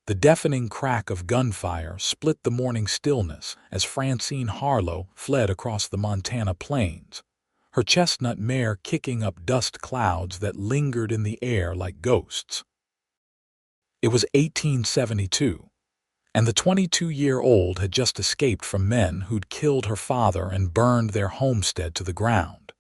The deafening crack of gunfire split the morning stillness as Francine Harlow fled across the Montana plains, her chestnut mare kicking up dust clouds that lingered in the air like ghosts. It was 1872, and the 22-year-old had just escaped from men who'd killed her father and burned their homestead to the ground.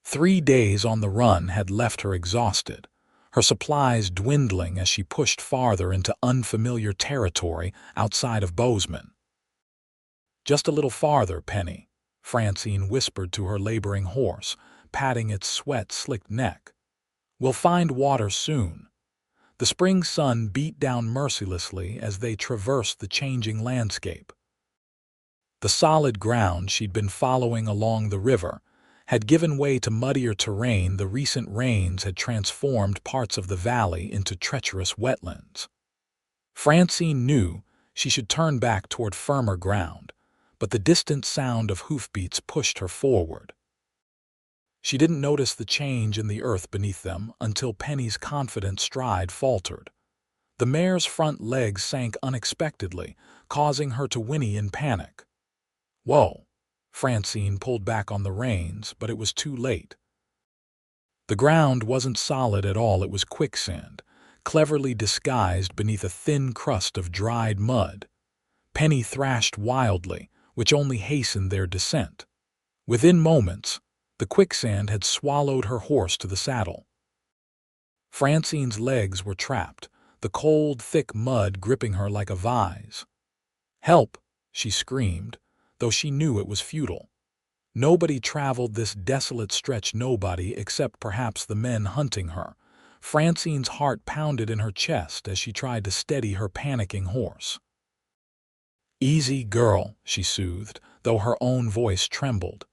3 days on the run had left her exhausted, her supplies dwindling as she pushed farther into unfamiliar territory outside of Bozeman. "Just a little farther, Penny," Francine whispered to her laboring horse, patting its sweat-slicked neck. "We'll find water soon." The spring sun beat down mercilessly as they traversed the changing landscape. The solid ground she'd been following along the river had given way to muddier terrain. The recent rains had transformed parts of the valley into treacherous wetlands. Francine knew she should turn back toward firmer ground, but the distant sound of hoofbeats pushed her forward. She didn't notice the change in the earth beneath them until Penny's confident stride faltered. The mare's front legs sank unexpectedly, causing her to whinny in panic. "Whoa!" Francine pulled back on the reins, but it was too late. The ground wasn't solid at all. It was quicksand, cleverly disguised beneath a thin crust of dried mud. Penny thrashed wildly, which only hastened their descent. Within moments, the quicksand had swallowed her horse to the saddle. Francine's legs were trapped, the cold, thick mud gripping her like a vise. "Help!" she screamed, though she knew it was futile. Nobody traveled this desolate stretch, nobody except perhaps the men hunting her. Francine's heart pounded in her chest as she tried to steady her panicking horse. "Easy, girl," she soothed, though her own voice trembled.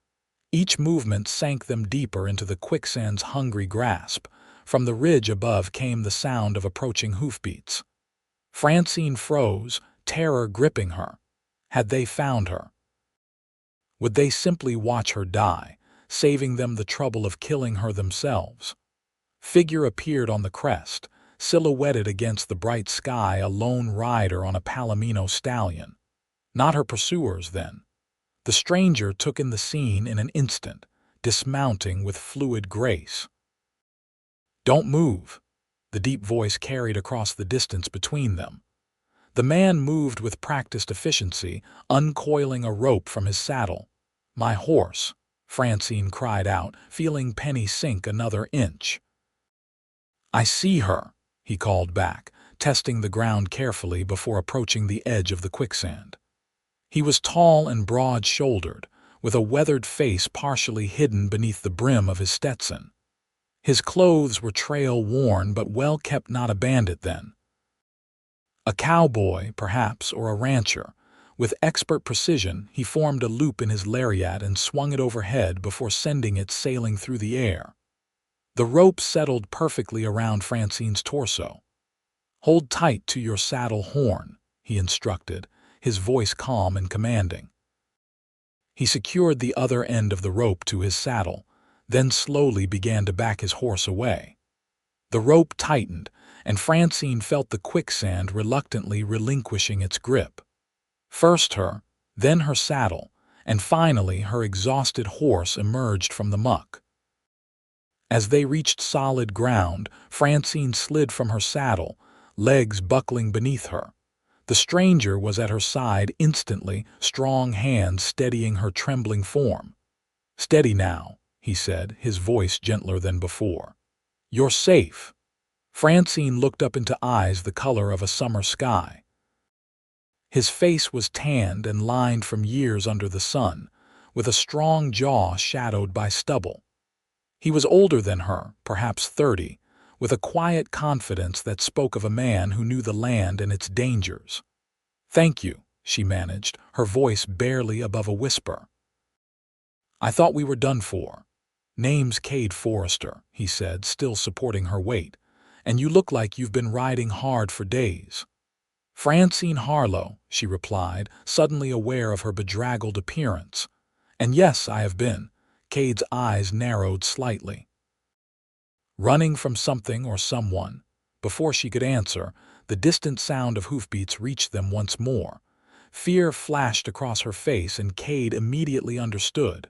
Each movement sank them deeper into the quicksand's hungry grasp. From the ridge above came the sound of approaching hoofbeats. Francine froze, terror gripping her. Had they found her? Would they simply watch her die, saving them the trouble of killing her themselves? Figure appeared on the crest, silhouetted against the bright sky, a lone rider on a Palomino stallion. Not her pursuers, then. The stranger took in the scene in an instant, dismounting with fluid grace. "Don't move," the deep voice carried across the distance between them. The man moved with practiced efficiency, uncoiling a rope from his saddle. "My horse," Francine cried out, feeling Penny sink another inch. "I see her," he called back, testing the ground carefully before approaching the edge of the quicksand. He was tall and broad-shouldered, with a weathered face partially hidden beneath the brim of his Stetson. His clothes were trail-worn but well-kept, not a bandit then. A cowboy, perhaps, or a rancher. With expert precision, he formed a loop in his lariat and swung it overhead before sending it sailing through the air. The rope settled perfectly around Francine's torso. "Hold tight to your saddle horn," he instructed, his voice calm and commanding. He secured the other end of the rope to his saddle, then slowly began to back his horse away. The rope tightened, and Francine felt the quicksand reluctantly relinquishing its grip. First her, then her saddle, and finally her exhausted horse emerged from the muck. As they reached solid ground, Francine slid from her saddle, legs buckling beneath her. The stranger was at her side instantly, strong hands steadying her trembling form. "Steady now," he said, his voice gentler than before. "You're safe." Francine looked up into eyes the color of a summer sky. His face was tanned and lined from years under the sun, with a strong jaw shadowed by stubble. He was older than her, perhaps 30, with a quiet confidence that spoke of a man who knew the land and its dangers. "Thank you," she managed, her voice barely above a whisper. "I thought we were done for." "Name's Kade Forrester," he said, still supporting her weight, "and you look like you've been riding hard for days." "Francine Harlow," she replied, suddenly aware of her bedraggled appearance. "And yes, I have been." Kade's eyes narrowed slightly. "Running from something or someone." Before she could answer, The distant sound of hoofbeats reached them once more. Fear flashed across her face, and Kade immediately understood.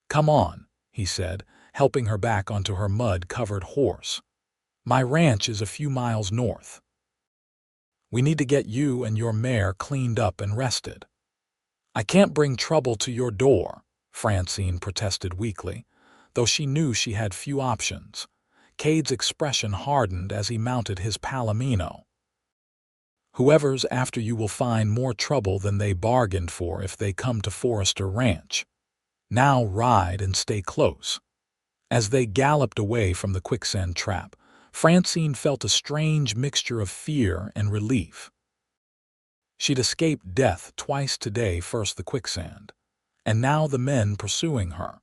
"Come on," he said, helping her back onto her mud-covered horse. "My ranch is a few miles north. We need to get you and your mare cleaned up and rested." "I can't bring trouble to your door," Francine protested weakly, though she knew she had few options. Kade's expression hardened as he mounted his palomino. "Whoever's after you will find more trouble than they bargained for if they come to Forrester Ranch. Now ride and stay close." As they galloped away from the quicksand trap, Francine felt a strange mixture of fear and relief. She'd escaped death twice today, first the quicksand, and now the men pursuing her.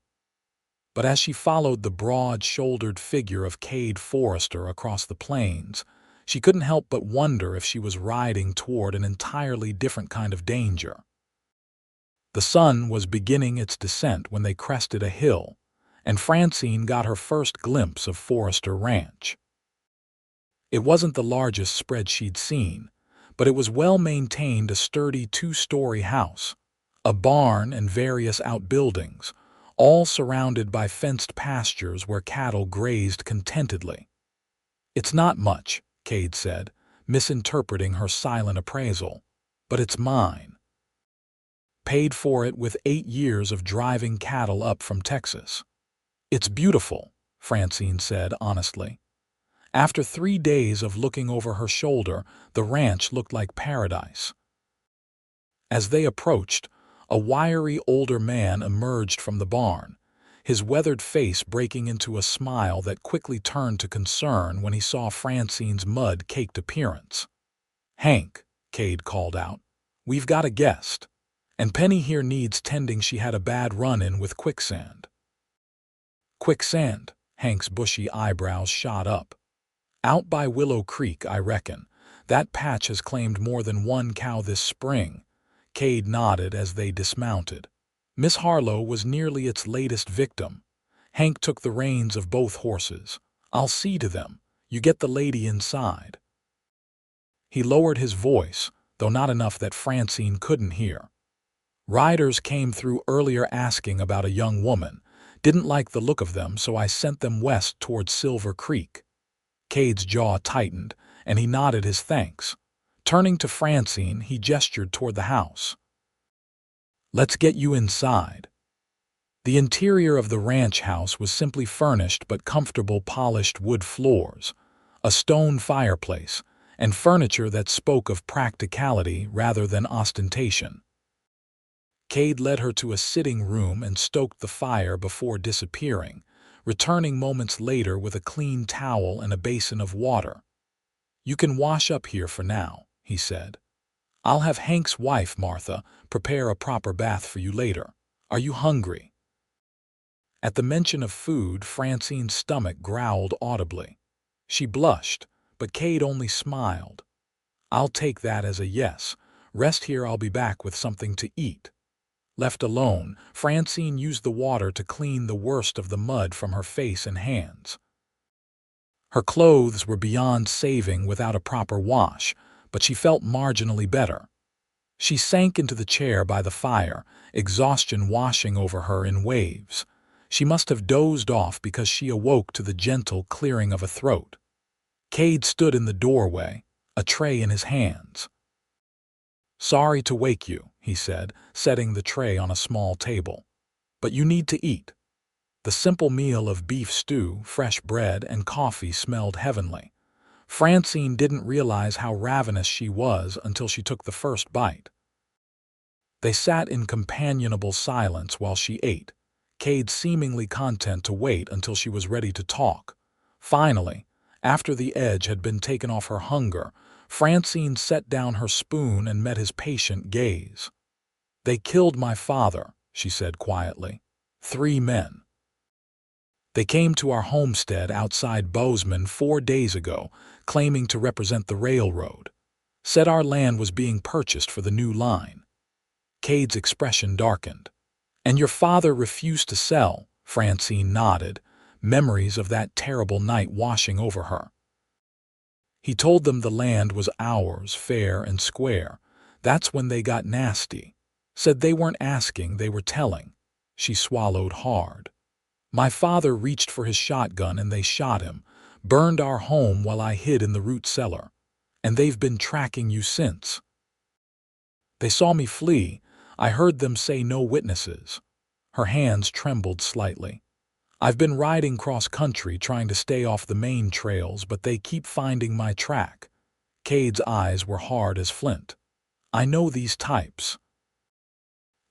But as she followed the broad-shouldered figure of Kade Forrester across the plains, she couldn't help but wonder if she was riding toward an entirely different kind of danger. The sun was beginning its descent when they crested a hill, and Francine got her first glimpse of Forrester Ranch. It wasn't the largest spread she'd seen, but it was well-maintained, a sturdy two-story house, a barn, and various outbuildings, all surrounded by fenced pastures where cattle grazed contentedly. "It's not much," Kade said, misinterpreting her silent appraisal, "but it's mine. Paid for it with 8 years of driving cattle up from Texas." "It's beautiful," Francine said honestly. After 3 days of looking over her shoulder, the ranch looked like paradise. As they approached, a wiry older man emerged from the barn, his weathered face breaking into a smile that quickly turned to concern when he saw Francine's mud-caked appearance. "Hank," Kade called out, "we've got a guest. And Penny here needs tending. She had a bad run-in with Quicksand." "Quicksand?" Hank's bushy eyebrows shot up. "Out by Willow Creek, I reckon. That patch has claimed more than one cow this spring." Kade nodded as they dismounted. "Miss Harlow was nearly its latest victim." Hank took the reins of both horses. "I'll see to them. You get the lady inside." He lowered his voice, though not enough that Francine couldn't hear. "Riders came through earlier asking about a young woman. Didn't like the look of them, so I sent them west toward Silver Creek." Kade's jaw tightened, and he nodded his thanks. Turning to Francine, he gestured toward the house. "Let's get you inside." The interior of the ranch house was simply furnished but comfortable, polished wood floors, a stone fireplace, and furniture that spoke of practicality rather than ostentation. Kade led her to a sitting room and stoked the fire before disappearing, returning moments later with a clean towel and a basin of water. "You can wash up here for now," he said. "I'll have Hank's wife, Martha, prepare a proper bath for you later. Are you hungry?" At the mention of food, Francine's stomach growled audibly. She blushed, but Kade only smiled. "I'll take that as a yes. Rest here, I'll be back with something to eat." Left alone, Francine used the water to clean the worst of the mud from her face and hands. Her clothes were beyond saving without a proper wash, but she felt marginally better. She sank into the chair by the fire, exhaustion washing over her in waves. She must have dozed off because she awoke to the gentle clearing of a throat. Kade stood in the doorway, a tray in his hands. "Sorry to wake you," he said, setting the tray on a small table. "But you need to eat." The simple meal of beef stew, fresh bread, and coffee smelled heavenly. Francine didn't realize how ravenous she was until she took the first bite. They sat in companionable silence while she ate, Kade seemingly content to wait until she was ready to talk. Finally, after the edge had been taken off her hunger, Francine set down her spoon and met his patient gaze. "They killed my father," she said quietly. 3 men. They came to our homestead outside Bozeman 4 days ago, claiming to represent the railroad. Said our land was being purchased for the new line." Kade's expression darkened. "And your father refused to sell?" Francine nodded, memories of that terrible night washing over her. He told them the land was ours, fair and square. That's when they got nasty. Said they weren't asking, they were telling. She swallowed hard. My father reached for his shotgun and they shot him, burned our home while I hid in the root cellar. And they've been tracking you since. They saw me flee. I heard them say no witnesses. Her hands trembled slightly. I've been riding cross-country trying to stay off the main trails, but they keep finding my track. Kade's eyes were hard as flint. I know these types.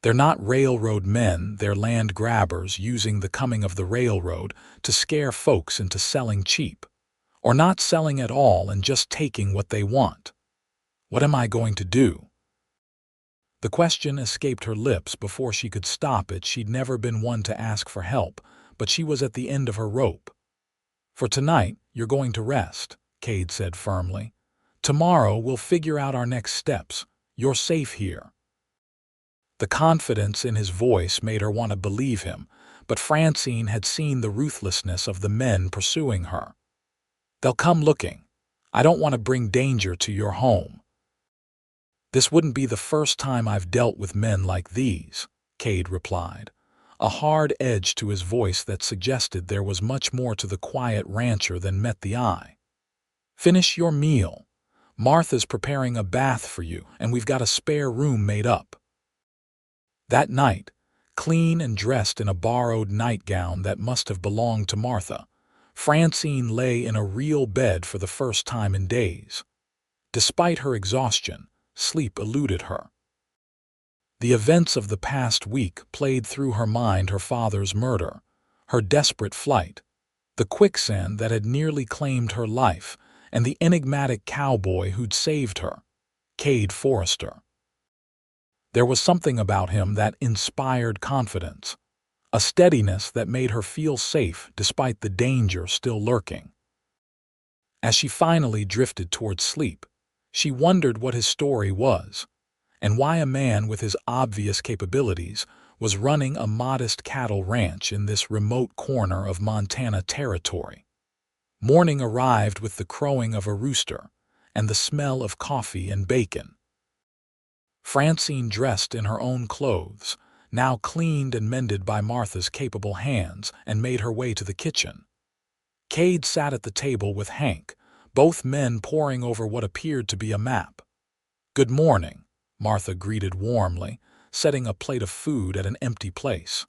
They're not railroad men, they're land grabbers using the coming of the railroad to scare folks into selling cheap. Or not selling at all and just taking what they want. What am I going to do? The question escaped her lips before she could stop it. She'd never been one to ask for help, but she was at the end of her rope. For tonight, you're going to rest, Kade said firmly. Tomorrow we'll figure out our next steps. You're safe here. The confidence in his voice made her want to believe him, but Francine had seen the ruthlessness of the men pursuing her. They'll come looking. I don't want to bring danger to your home. This wouldn't be the first time I've dealt with men like these, Kade replied, a hard edge to his voice that suggested there was much more to the quiet rancher than met the eye. Finish your meal. Martha's preparing a bath for you, and we've got a spare room made up. That night, clean and dressed in a borrowed nightgown that must have belonged to Martha, Francine lay in a real bed for the first time in days. Despite her exhaustion, sleep eluded her. The events of the past week played through her mind: her father's murder, her desperate flight, the quicksand that had nearly claimed her life, and the enigmatic cowboy who'd saved her, Kade Forrester. There was something about him that inspired confidence, a steadiness that made her feel safe despite the danger still lurking. As she finally drifted toward sleep, she wondered what his story was, and why a man with his obvious capabilities was running a modest cattle ranch in this remote corner of Montana territory. Morning arrived with the crowing of a rooster and the smell of coffee and bacon. Francine dressed in her own clothes, now cleaned and mended by Martha's capable hands, and made her way to the kitchen. Kade sat at the table with Hank, both men poring over what appeared to be a map. "Good morning," Martha greeted warmly, setting a plate of food at an empty place.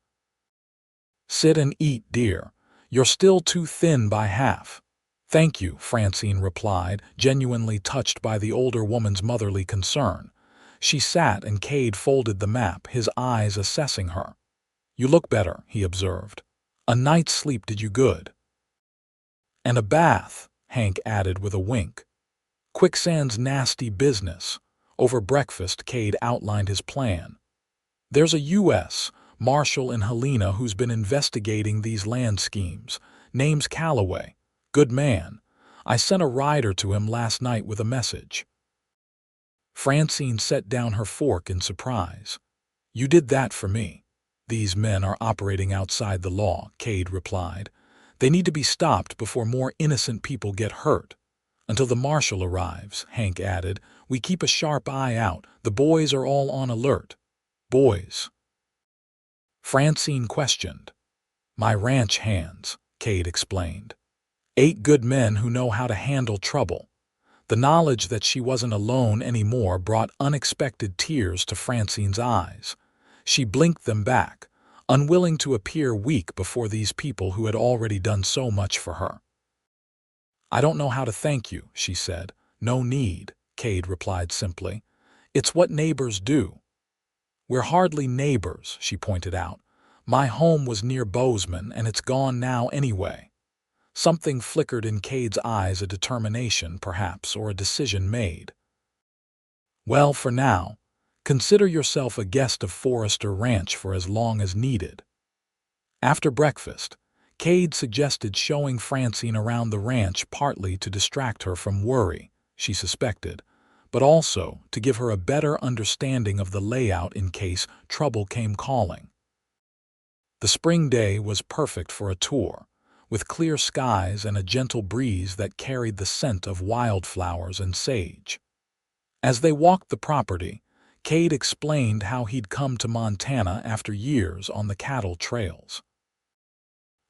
"Sit and eat, dear. You're still too thin by half." "Thank you," Francine replied, genuinely touched by the older woman's motherly concern. She sat and Kade folded the map, his eyes assessing her. "You look better," he observed. "A night's sleep did you good." "And a bath," Hank added with a wink. "Quicksand's nasty business." Over breakfast, Kade outlined his plan. "There's a U.S. Marshal in Helena who's been investigating these land schemes. Name's Cowboy. Good man. I sent a rider to him last night with a message." Francine set down her fork in surprise. "You did that for me." "These men are operating outside the law," Kade replied. "They need to be stopped before more innocent people get hurt." "Until the marshal arrives," Hank added, "we keep a sharp eye out. The boys are all on alert." "Boys?" Francine questioned. "My ranch hands," Kade explained. 8 good men who know how to handle trouble. The knowledge that she wasn't alone anymore brought unexpected tears to Francine's eyes. She blinked them back, unwilling to appear weak before these people who had already done so much for her. "I don't know how to thank you," she said. "No need," Kade replied simply. "It's what neighbors do." "We're hardly neighbors," she pointed out. "My home was near Bozeman, and it's gone now anyway." Something flickered in Kade's eyes, a determination, perhaps, or a decision made. "Well, for now, consider yourself a guest of Forrester Ranch for as long as needed." After breakfast, Kade suggested showing Francine around the ranch, partly to distract her from worry, she suspected, but also to give her a better understanding of the layout in case trouble came calling. The spring day was perfect for a tour, with clear skies and a gentle breeze that carried the scent of wildflowers and sage. As they walked the property, Kade explained how he'd come to Montana after years on the cattle trails.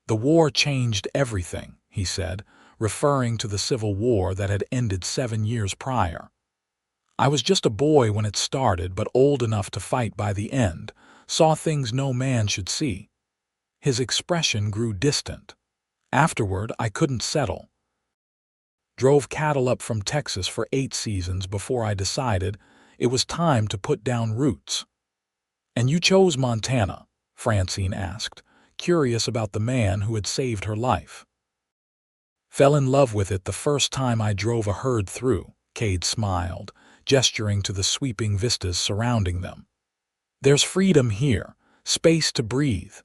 "The war changed everything," he said, referring to the Civil War that had ended 7 years prior. "I was just a boy when it started, but old enough to fight by the end, saw things no man should see." His expression grew distant. "Afterward, I couldn't settle. Drove cattle up from Texas for 8 seasons before I decided it was time to put down roots." "And you chose Montana?" Francine asked, curious about the man who had saved her life. "Fell in love with it the first time I drove a herd through," Kade smiled, gesturing to the sweeping vistas surrounding them. "There's freedom here, space to breathe,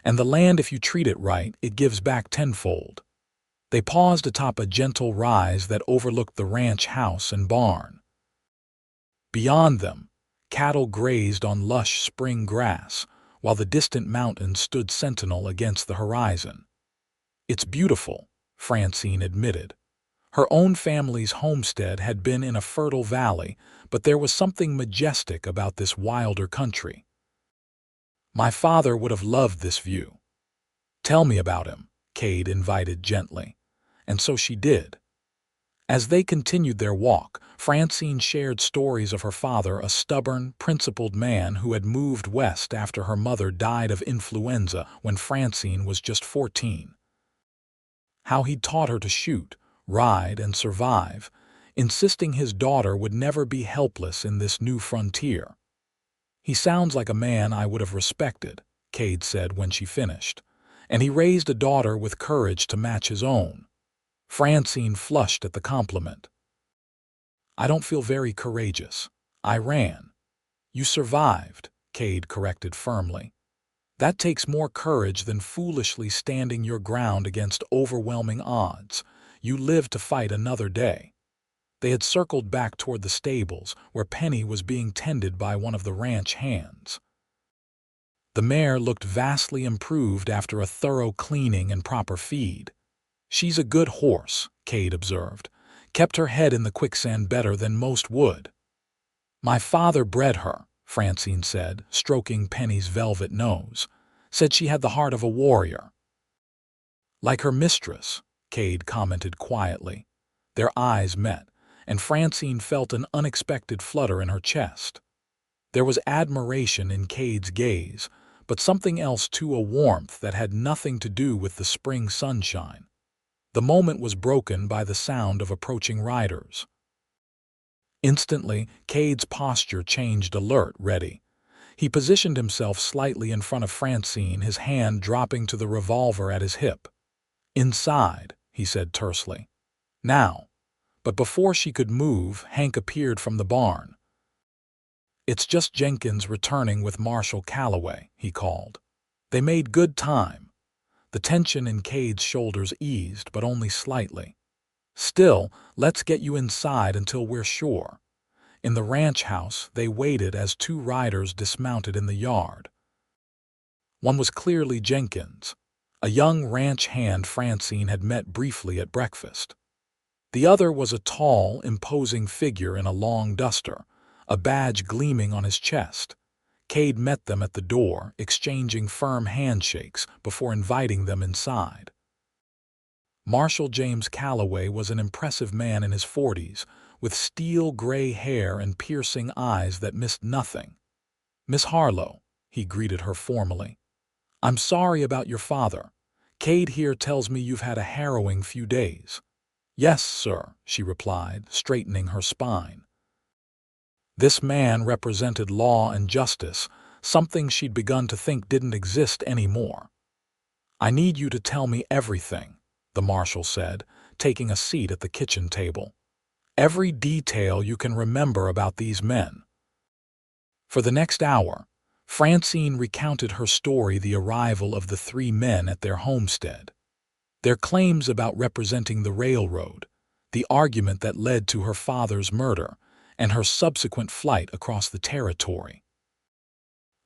and the land, if you treat it right, it gives back tenfold." They paused atop a gentle rise that overlooked the ranch house and barn. Beyond them, cattle grazed on lush spring grass, while the distant mountains stood sentinel against the horizon. "It's beautiful," Francine admitted. Her own family's homestead had been in a fertile valley, but there was something majestic about this wilder country. "My father would have loved this view." "Tell me about him," Kade invited gently. And so she did. As they continued their walk, Francine shared stories of her father, a stubborn, principled man who had moved west after her mother died of influenza when Francine was just 14. How he'd taught her to shoot, ride, and survive, insisting his daughter would never be helpless in this new frontier. "He sounds like a man I would have respected," Kade said when she finished, "and he raised a daughter with courage to match his own." Francine flushed at the compliment. "I don't feel very courageous. I ran." "You survived," Kade corrected firmly. "That takes more courage than foolishly standing your ground against overwhelming odds. You lived to fight another day." They had circled back toward the stables, where Penny was being tended by one of the ranch hands. The mare looked vastly improved after a thorough cleaning and proper feed. "She's a good horse," Kade observed. "Kept her head in the quicksand better than most would." "My father bred her," Francine said, stroking Penny's velvet nose. "Said she had the heart of a warrior." "Like her mistress," Kade commented quietly. Their eyes met, and Francine felt an unexpected flutter in her chest. There was admiration in Kade's gaze, but something else too, a warmth that had nothing to do with the spring sunshine. The moment was broken by the sound of approaching riders. Instantly, Kade's posture changed, alert, ready. He positioned himself slightly in front of Francine, his hand dropping to the revolver at his hip. "Inside," he said tersely. "Now." But before she could move, Hank appeared from the barn. "It's just Jenkins returning with Marshal Calloway," he called. They made good time. The tension in Kade's shoulders eased, but only slightly. "Still, let's get you inside until we're sure." In the ranch house, they waited as 2 riders dismounted in the yard. One was clearly Jenkins, a young ranch hand Francine had met briefly at breakfast. The other was a tall, imposing figure in a long duster, a badge gleaming on his chest. Kade met them at the door, exchanging firm handshakes before inviting them inside. Marshal James Calloway was an impressive man in his 40s, with steel gray hair and piercing eyes that missed nothing. "Miss Harlow," he greeted her formally. "I'm sorry about your father. Kade here tells me you've had a harrowing few days." "Yes, sir," she replied, straightening her spine. This man represented law and justice, something she'd begun to think didn't exist anymore. "I need you to tell me everything," the marshal said, taking a seat at the kitchen table. "Every detail you can remember about these men." For the next hour, Francine recounted her story, the arrival of the 3 men at their homestead, their claims about representing the railroad, the argument that led to her father's murder, and her subsequent flight across the territory.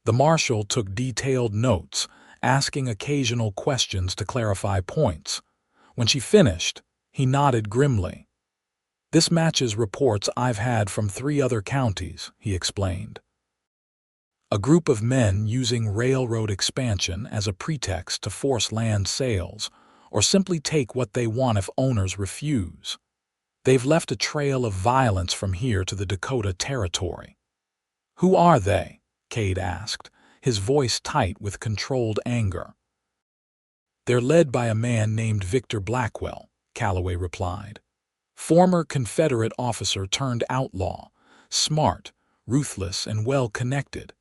The marshal took detailed notes, asking occasional questions to clarify points, When she finished, he nodded grimly. "This matches reports I've had from 3 other counties," he explained. A group of men using railroad expansion as a pretext to force land sales, or simply take what they want if owners refuse. They've left a trail of violence from here to the Dakota Territory. "Who are they?" Kade asked, his voice tight with controlled anger. "They're led by a man named Victor Blackwell," Calloway replied. "Former Confederate officer turned outlaw, smart, ruthless, and well-connected.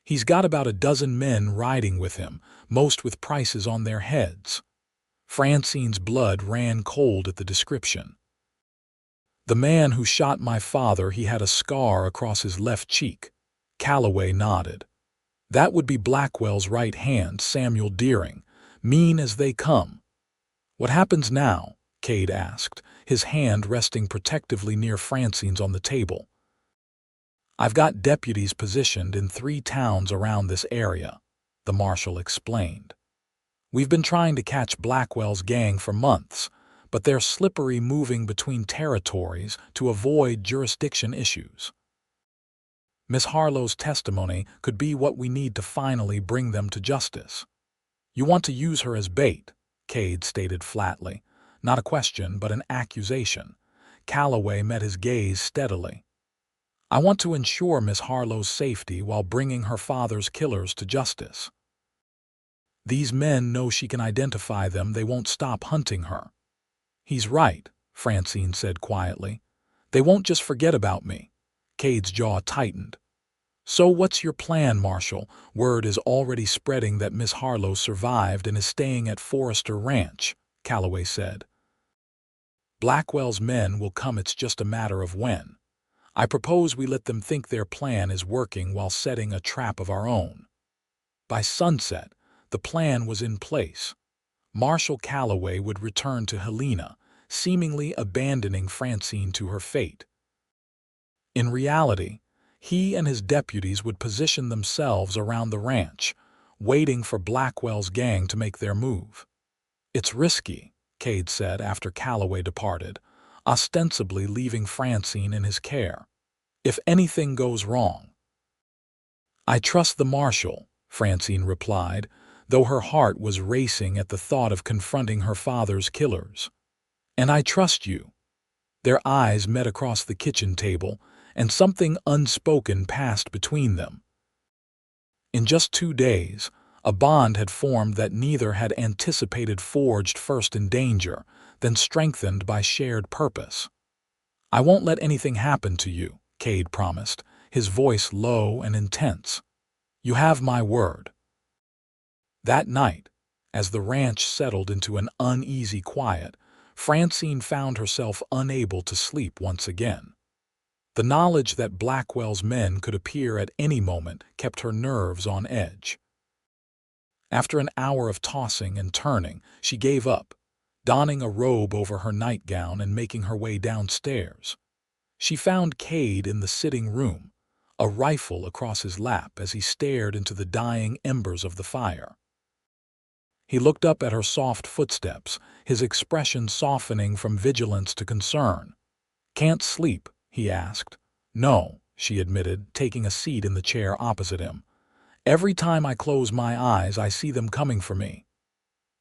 He's got about a dozen men riding with him, most with prices on their heads." Francine's blood ran cold at the description. "The man who shot my father, he had a scar across his left cheek." Calloway nodded. "That would be Blackwell's right hand, Samuel Deering, mean as they come." "What happens now?" Kade asked, his hand resting protectively near Francine's on the table. "I've got deputies positioned in 3 towns around this area," the marshal explained. "We've been trying to catch Blackwell's gang for months, but they're slippery moving between territories to avoid jurisdiction issues. Miss Harlow's testimony could be what we need to finally bring them to justice." "You want to use her as bait," Kade stated flatly. Not a question, but an accusation. Calloway met his gaze steadily. "I want to ensure Miss Harlow's safety while bringing her father's killers to justice. These men know she can identify them. They won't stop hunting her." "He's right," Francine said quietly. "They won't just forget about me." Cade's jaw tightened. "So what's your plan, Marshal? Word is already spreading that Miss Harlow survived and is staying at Forrester Ranch," Calloway said. "Blackwell's men will come, it's just a matter of when. I propose we let them think their plan is working while setting a trap of our own." By sunset, the plan was in place. Marshal Calloway would return to Helena, seemingly abandoning Francine to her fate. In reality, he and his deputies would position themselves around the ranch, waiting for Blackwell's gang to make their move. "It's risky," Kade said after Calloway departed, ostensibly leaving Francine in his care. "If anything goes wrong." "I trust the marshal," Francine replied, though her heart was racing at the thought of confronting her father's killers. "And I trust you." Their eyes met across the kitchen table, and something unspoken passed between them. In just 2 days, a bond had formed that neither had anticipated, forged first in danger, then strengthened by shared purpose. "I won't let anything happen to you," Kade promised, his voice low and intense. "You have my word." That night, as the ranch settled into an uneasy quiet, Francine found herself unable to sleep once again. The knowledge that Blackwell's men could appear at any moment kept her nerves on edge. After an hour of tossing and turning, she gave up, donning a robe over her nightgown and making her way downstairs. She found Kade in the sitting room, a rifle across his lap as he stared into the dying embers of the fire. He looked up at her soft footsteps, his expression softening from vigilance to concern. "Can't sleep?" he asked. "No," she admitted, taking a seat in the chair opposite him. "Every time I close my eyes, I see them coming for me."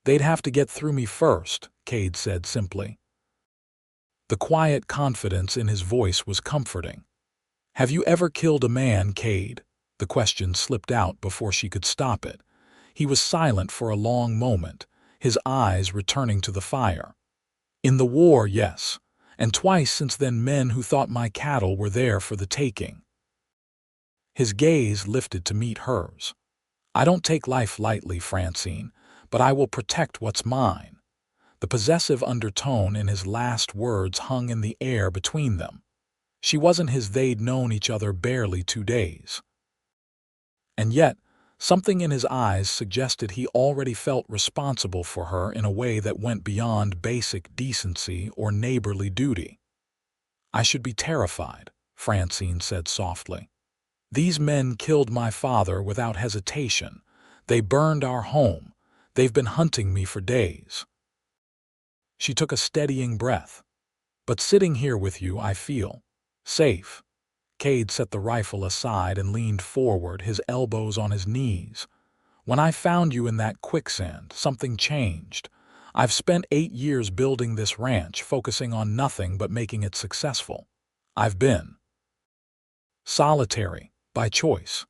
"They'd have to get through me first," Kade said simply. The quiet confidence in his voice was comforting. "Have you ever killed a man, Kade?" The question slipped out before she could stop it. He was silent for a long moment, his eyes returning to the fire. "In the war, yes, and twice since then men who thought my cattle were there for the taking." His gaze lifted to meet hers. "I don't take life lightly, Francine, but I will protect what's mine." The possessive undertone in his last words hung in the air between them. She wasn't his. They'd known each other barely 2 days. And yet, something in his eyes suggested he already felt responsible for her in a way that went beyond basic decency or neighborly duty. "I should be terrified," Francine said softly. "These men killed my father without hesitation. They burned our home. They've been hunting me for days." She took a steadying breath. "But sitting here with you, I feel safe." Kade set the rifle aside and leaned forward, his elbows on his knees. "When I found you in that quicksand, something changed. I've spent 8 years building this ranch, focusing on nothing but making it successful. I've been solitary, by choice."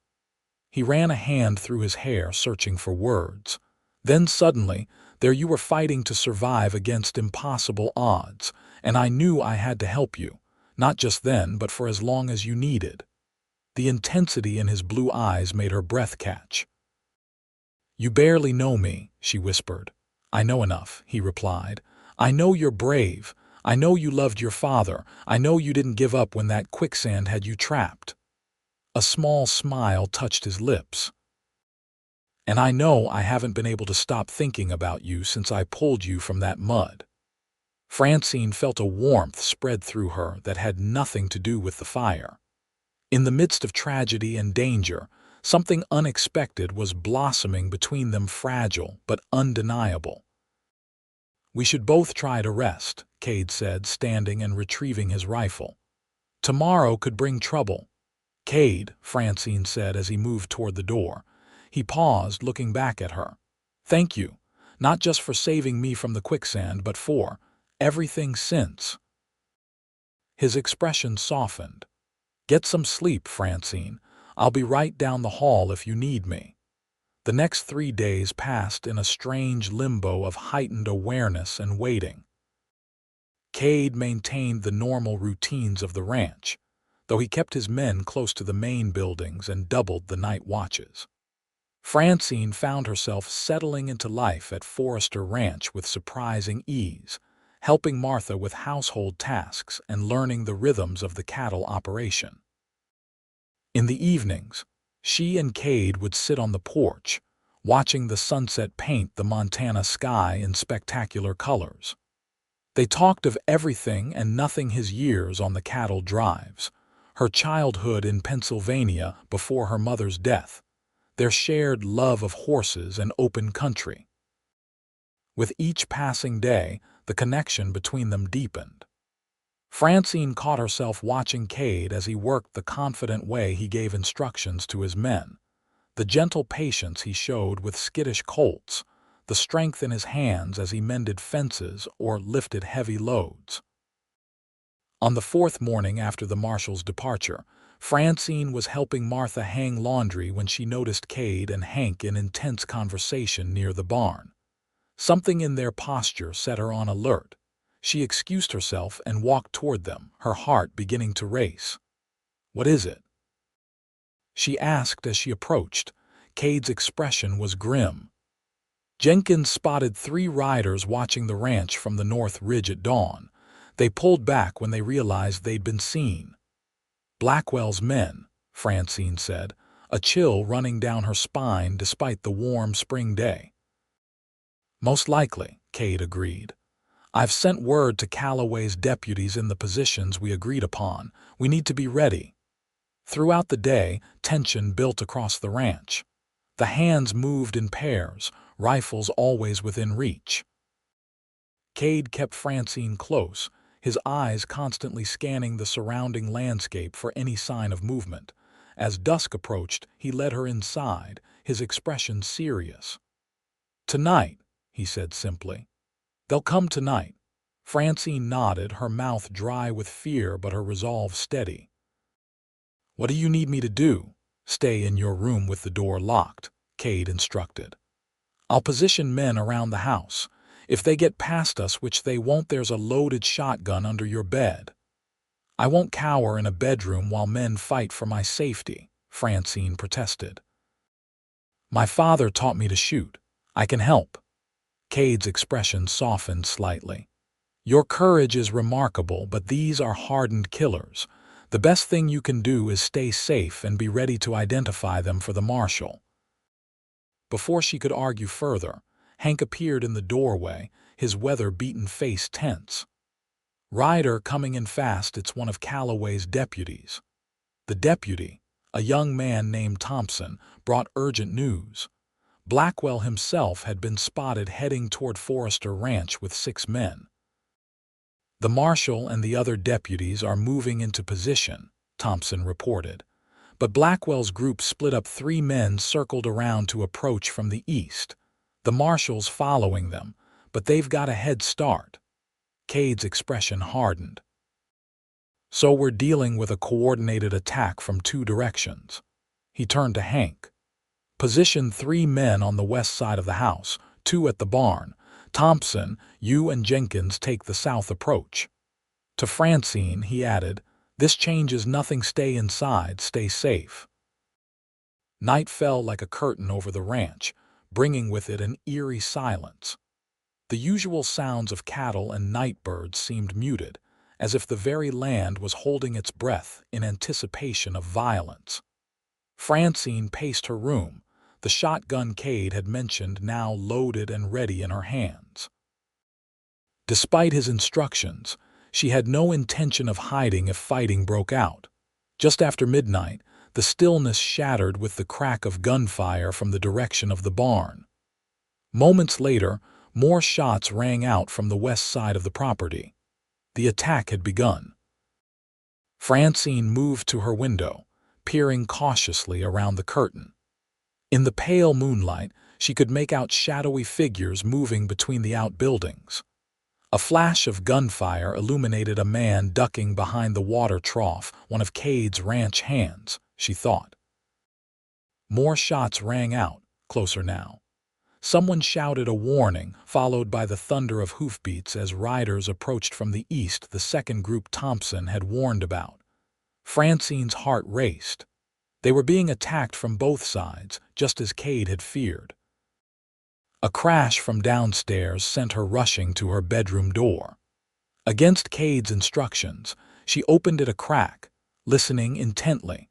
He ran a hand through his hair, searching for words. "Then suddenly, there you were fighting to survive against impossible odds, and I knew I had to help you, not just then, but for as long as you needed." The intensity in his blue eyes made her breath catch. "You barely know me," she whispered. "I know enough," he replied. "I know you're brave. I know you loved your father. I know you didn't give up when that quicksand had you trapped." A small smile touched his lips. "And I know I haven't been able to stop thinking about you since I pulled you from that mud." Francine felt a warmth spread through her that had nothing to do with the fire. In the midst of tragedy and danger, something unexpected was blossoming between them, fragile but undeniable. "We should both try to rest," Kade said, standing and retrieving his rifle. "Tomorrow could bring trouble." "Kade," Francine said as he moved toward the door. He paused, looking back at her. "Thank you, not just for saving me from the quicksand, but for everything since." His expression softened. "Get some sleep, Francine. I'll be right down the hall if you need me." The next 3 days passed in a strange limbo of heightened awareness and waiting. Kade maintained the normal routines of the ranch, though he kept his men close to the main buildings and doubled the night watches. Francine found herself settling into life at Forrester Ranch with surprising ease, helping Martha with household tasks and learning the rhythms of the cattle operation. In the evenings, she and Kade would sit on the porch, watching the sunset paint the Montana sky in spectacular colors. They talked of everything and nothing: his years on the cattle drives, her childhood in Pennsylvania before her mother's death, their shared love of horses and open country. With each passing day, the connection between them deepened. Francine caught herself watching Kade as he worked, the confident way he gave instructions to his men, the gentle patience he showed with skittish colts, the strength in his hands as he mended fences or lifted heavy loads. On the 4th morning after the marshal's departure, Francine was helping Martha hang laundry when she noticed Kade and Hank in intense conversation near the barn. Something in their posture set her on alert. She excused herself and walked toward them, her heart beginning to race. "What is it?" she asked as she approached. Kade's expression was grim. "Jenkins spotted 3 riders watching the ranch from the North Ridge at dawn. They pulled back when they realized they'd been seen." "Blackwell's men," Francine said, a chill running down her spine despite the warm spring day. "Most likely," Kade agreed. "I've sent word to Calloway's deputies in the positions we agreed upon. We need to be ready." Throughout the day, tension built across the ranch. The hands moved in pairs, rifles always within reach. Kade kept Francine close, his eyes constantly scanning the surrounding landscape for any sign of movement. As dusk approached, he led her inside, his expression serious. "Tonight," he said simply. "They'll come tonight." Francine nodded, her mouth dry with fear but her resolve steady. "What do you need me to do?" "Stay in your room with the door locked," Kade instructed. "I'll position men around the house. If they get past us, which they won't, there's a loaded shotgun under your bed." "I won't cower in a bedroom while men fight for my safety," Francine protested. "My father taught me to shoot. I can help." Kade's expression softened slightly. "Your courage is remarkable, but these are hardened killers. The best thing you can do is stay safe and be ready to identify them for the marshal." Before she could argue further, Hank appeared in the doorway, his weather-beaten face tense. "Rider coming in fast, it's one of Calloway's deputies." The deputy, a young man named Thompson, brought urgent news. Blackwell himself had been spotted heading toward Forrester Ranch with 6 men. "The marshal and the other deputies are moving into position," Thompson reported. But Blackwell's group split up. 3 men circled around to approach from the east. The marshal's following them, but they've got a head start. Kade's expression hardened. "So we're dealing with a coordinated attack from 2 directions." He turned to Hank. "Position 3 men on the west side of the house, 2 at the barn. Thompson, you and Jenkins take the south approach." To Francine, he added, "This changes nothing. Stay inside, stay safe." Night fell like a curtain over the ranch, bringing with it an eerie silence. The usual sounds of cattle and night birds seemed muted, as if the very land was holding its breath in anticipation of violence. Francine paced her room, the shotgun Kade had mentioned now loaded and ready in her hands. Despite his instructions, she had no intention of hiding if fighting broke out. Just after midnight, the stillness shattered with the crack of gunfire from the direction of the barn. Moments later, more shots rang out from the west side of the property. The attack had begun. Francine moved to her window, peering cautiously around the curtain. In the pale moonlight, she could make out shadowy figures moving between the outbuildings. A flash of gunfire illuminated a man ducking behind the water trough, one of Kade's ranch hands, she thought. More shots rang out, closer now. Someone shouted a warning, followed by the thunder of hoofbeats as riders approached from the east, the second group Thompson had warned about. Francine's heart raced. They were being attacked from both sides, just as Kade had feared. A crash from downstairs sent her rushing to her bedroom door. Against Kade's instructions, she opened it a crack, listening intently.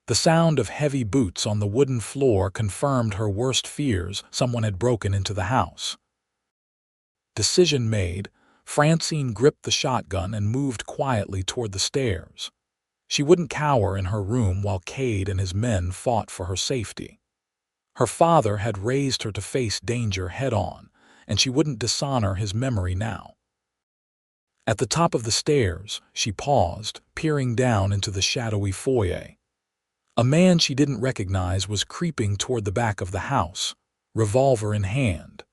The sound of heavy boots on the wooden floor confirmed her worst fears. Someone had broken into the house. Decision made, Francine gripped the shotgun and moved quietly toward the stairs. She wouldn't cower in her room while Kade and his men fought for her safety. Her father had raised her to face danger head-on, and she wouldn't dishonor his memory now. At the top of the stairs, she paused, peering down into the shadowy foyer. A man she didn't recognize was creeping toward the back of the house, revolver in hand.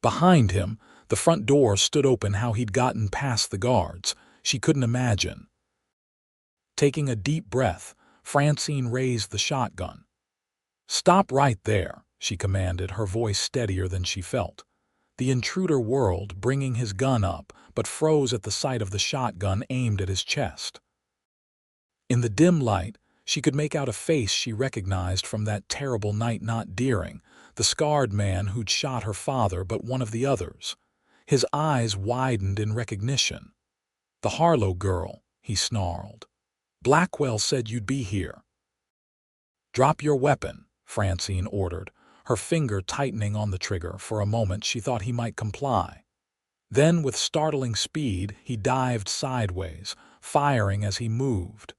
Behind him, the front door stood open. How he'd gotten past the guards, she couldn't imagine. Taking a deep breath, Francine raised the shotgun. "Stop right there," she commanded, her voice steadier than she felt. The intruder whirled, bringing his gun up, but froze at the sight of the shotgun aimed at his chest. In the dim light, she could make out a face she recognized from that terrible night. Not Deering, the scarred man who'd shot her father, but one of the others. His eyes widened in recognition. "The Harlow girl," he snarled. "Blackwell said you'd be here." "Drop your weapon," Francine ordered, her finger tightening on the trigger. For a moment she thought he might comply. Then, with startling speed, he dived sideways, firing as he moved.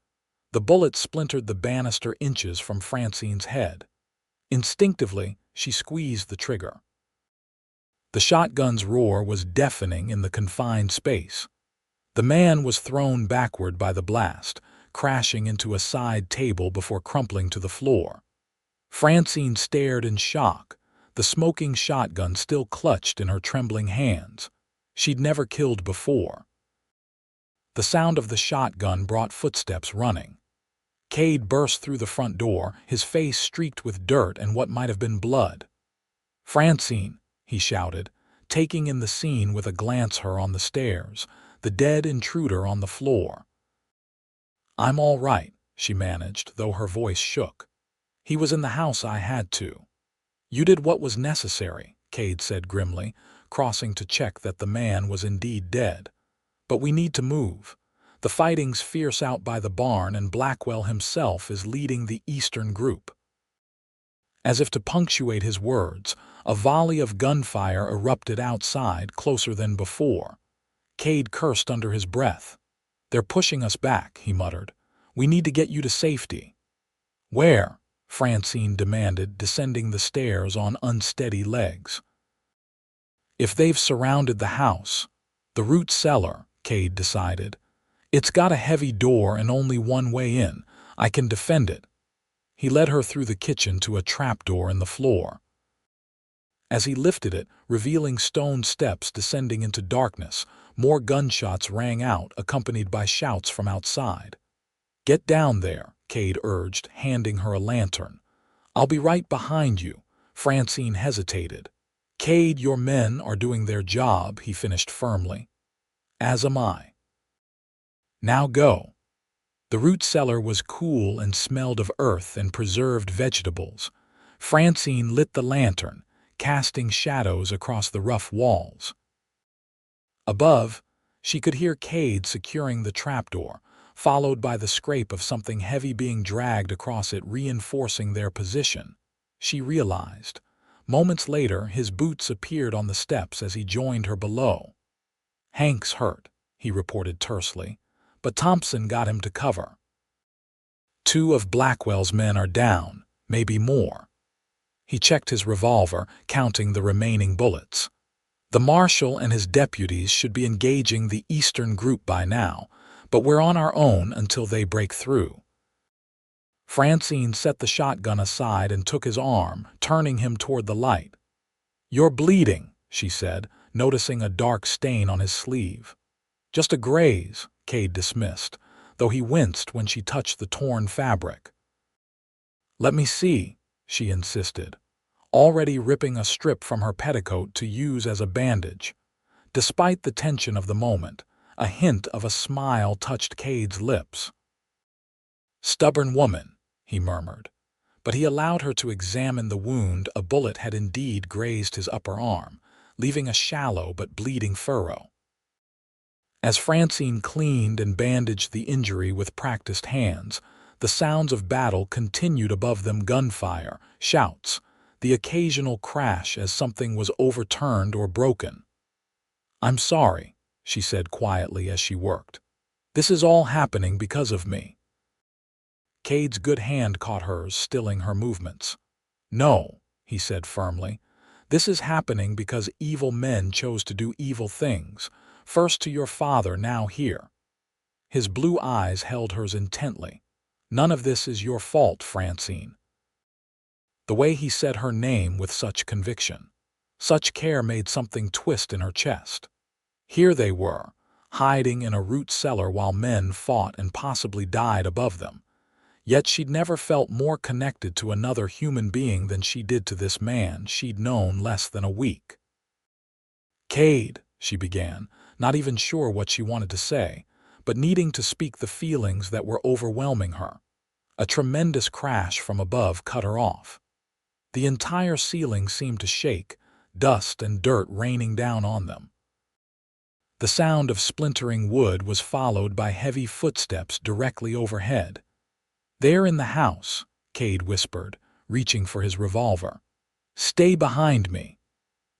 The bullet splintered the banister inches from Francine's head. Instinctively, she squeezed the trigger. The shotgun's roar was deafening in the confined space. The man was thrown backward by the blast, crashing into a side table before crumpling to the floor. Francine stared in shock, the smoking shotgun still clutched in her trembling hands. She'd never killed before. The sound of the shotgun brought footsteps running. Kade burst through the front door, his face streaked with dirt and what might have been blood. "Francine," he shouted, taking in the scene with a glance. Her on the stairs, the dead intruder on the floor. "I'm all right," she managed, though her voice shook. "He was in the house. I had to." "You did what was necessary," Kade said grimly, crossing to check that the man was indeed dead. "But we need to move. The fighting's fierce out by the barn, and Blackwell himself is leading the eastern group." As if to punctuate his words, a volley of gunfire erupted outside, closer than before. Kade cursed under his breath. "They're pushing us back," he muttered. "We need to get you to safety." "Where?" Francine demanded, descending the stairs on unsteady legs. "If they've surrounded the house, the root cellar," Kade decided. It's got a heavy door and only one way in. I can defend it. He led her through the kitchen to a trapdoor in the floor. As he lifted it, revealing stone steps descending into darkness, more gunshots rang out, accompanied by shouts from outside. "Get down there," Kade urged, handing her a lantern. "I'll be right behind you." Francine hesitated. "Kade, your men are doing their job," he finished firmly. "As am I. Now go." The root cellar was cool and smelled of earth and preserved vegetables. Francine lit the lantern, casting shadows across the rough walls. Above, she could hear Kade securing the trapdoor, followed by the scrape of something heavy being dragged across it, reinforcing their position. She realized. Moments later, his boots appeared on the steps as he joined her below. "Hank's hurt," he reported tersely, "but Thompson got him to cover. 2 of Blackwell's men are down, maybe more." He checked his revolver, counting the remaining bullets. "The marshal and his deputies should be engaging the eastern group by now, but we're on our own until they break through." Francine set the shotgun aside and took his arm, turning him toward the light. "You're bleeding," she said, noticing a dark stain on his sleeve. "Just a graze," Kade dismissed, though he winced when she touched the torn fabric. "Let me see," she insisted, already ripping a strip from her petticoat to use as a bandage. Despite the tension of the moment, a hint of a smile touched Kade's lips. "Stubborn woman," he murmured, but he allowed her to examine the wound. A bullet had indeed grazed his upper arm, leaving a shallow but bleeding furrow. As Francine cleaned and bandaged the injury with practiced hands, the sounds of battle continued above them: gunfire, shouts, the occasional crash as something was overturned or broken. "I'm sorry," she said quietly as she worked. "This is all happening because of me." Kade's good hand caught hers, stilling her movements. "No," he said firmly. "This is happening because evil men chose to do evil things, first to your father, now here." His blue eyes held hers intently. "None of this is your fault, Francine." The way he said her name with such conviction, such care, made something twist in her chest. Here they were, hiding in a root cellar while men fought and possibly died above them. Yet she'd never felt more connected to another human being than she did to this man she'd known less than a week. "Kade," she began, not even sure what she wanted to say, but needing to speak the feelings that were overwhelming her. A tremendous crash from above cut her off. The entire ceiling seemed to shake, dust and dirt raining down on them. The sound of splintering wood was followed by heavy footsteps directly overhead. "They're in the house," Kade whispered, reaching for his revolver. "Stay behind me."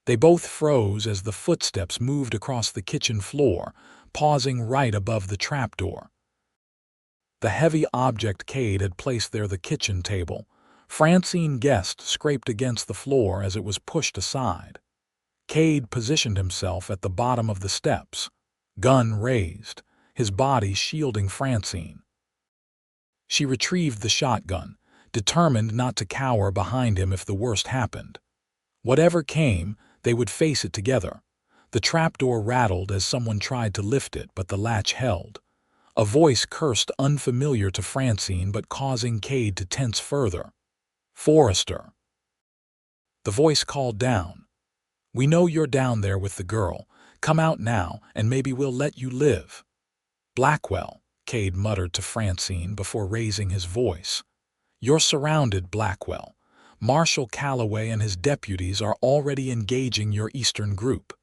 They both froze as the footsteps moved across the kitchen floor, pausing right above the trapdoor. The heavy object Kade had placed there, the kitchen table, Francine guessed scraped against the floor as it was pushed aside. Kade positioned himself at the bottom of the steps, gun raised, his body shielding Francine. She retrieved the shotgun, determined not to cower behind him if the worst happened. Whatever came, they would face it together. The trapdoor rattled as someone tried to lift it, but the latch held. A voice cursed, unfamiliar to Francine but causing Kade to tense further. "Forrester." The voice called down. "We know you're down there with the girl. Come out now, and maybe we'll let you live." "Blackwell," Kade muttered to Francine before raising his voice. "You're surrounded, Blackwell. Marshal Calloway and his deputies are already engaging your eastern group.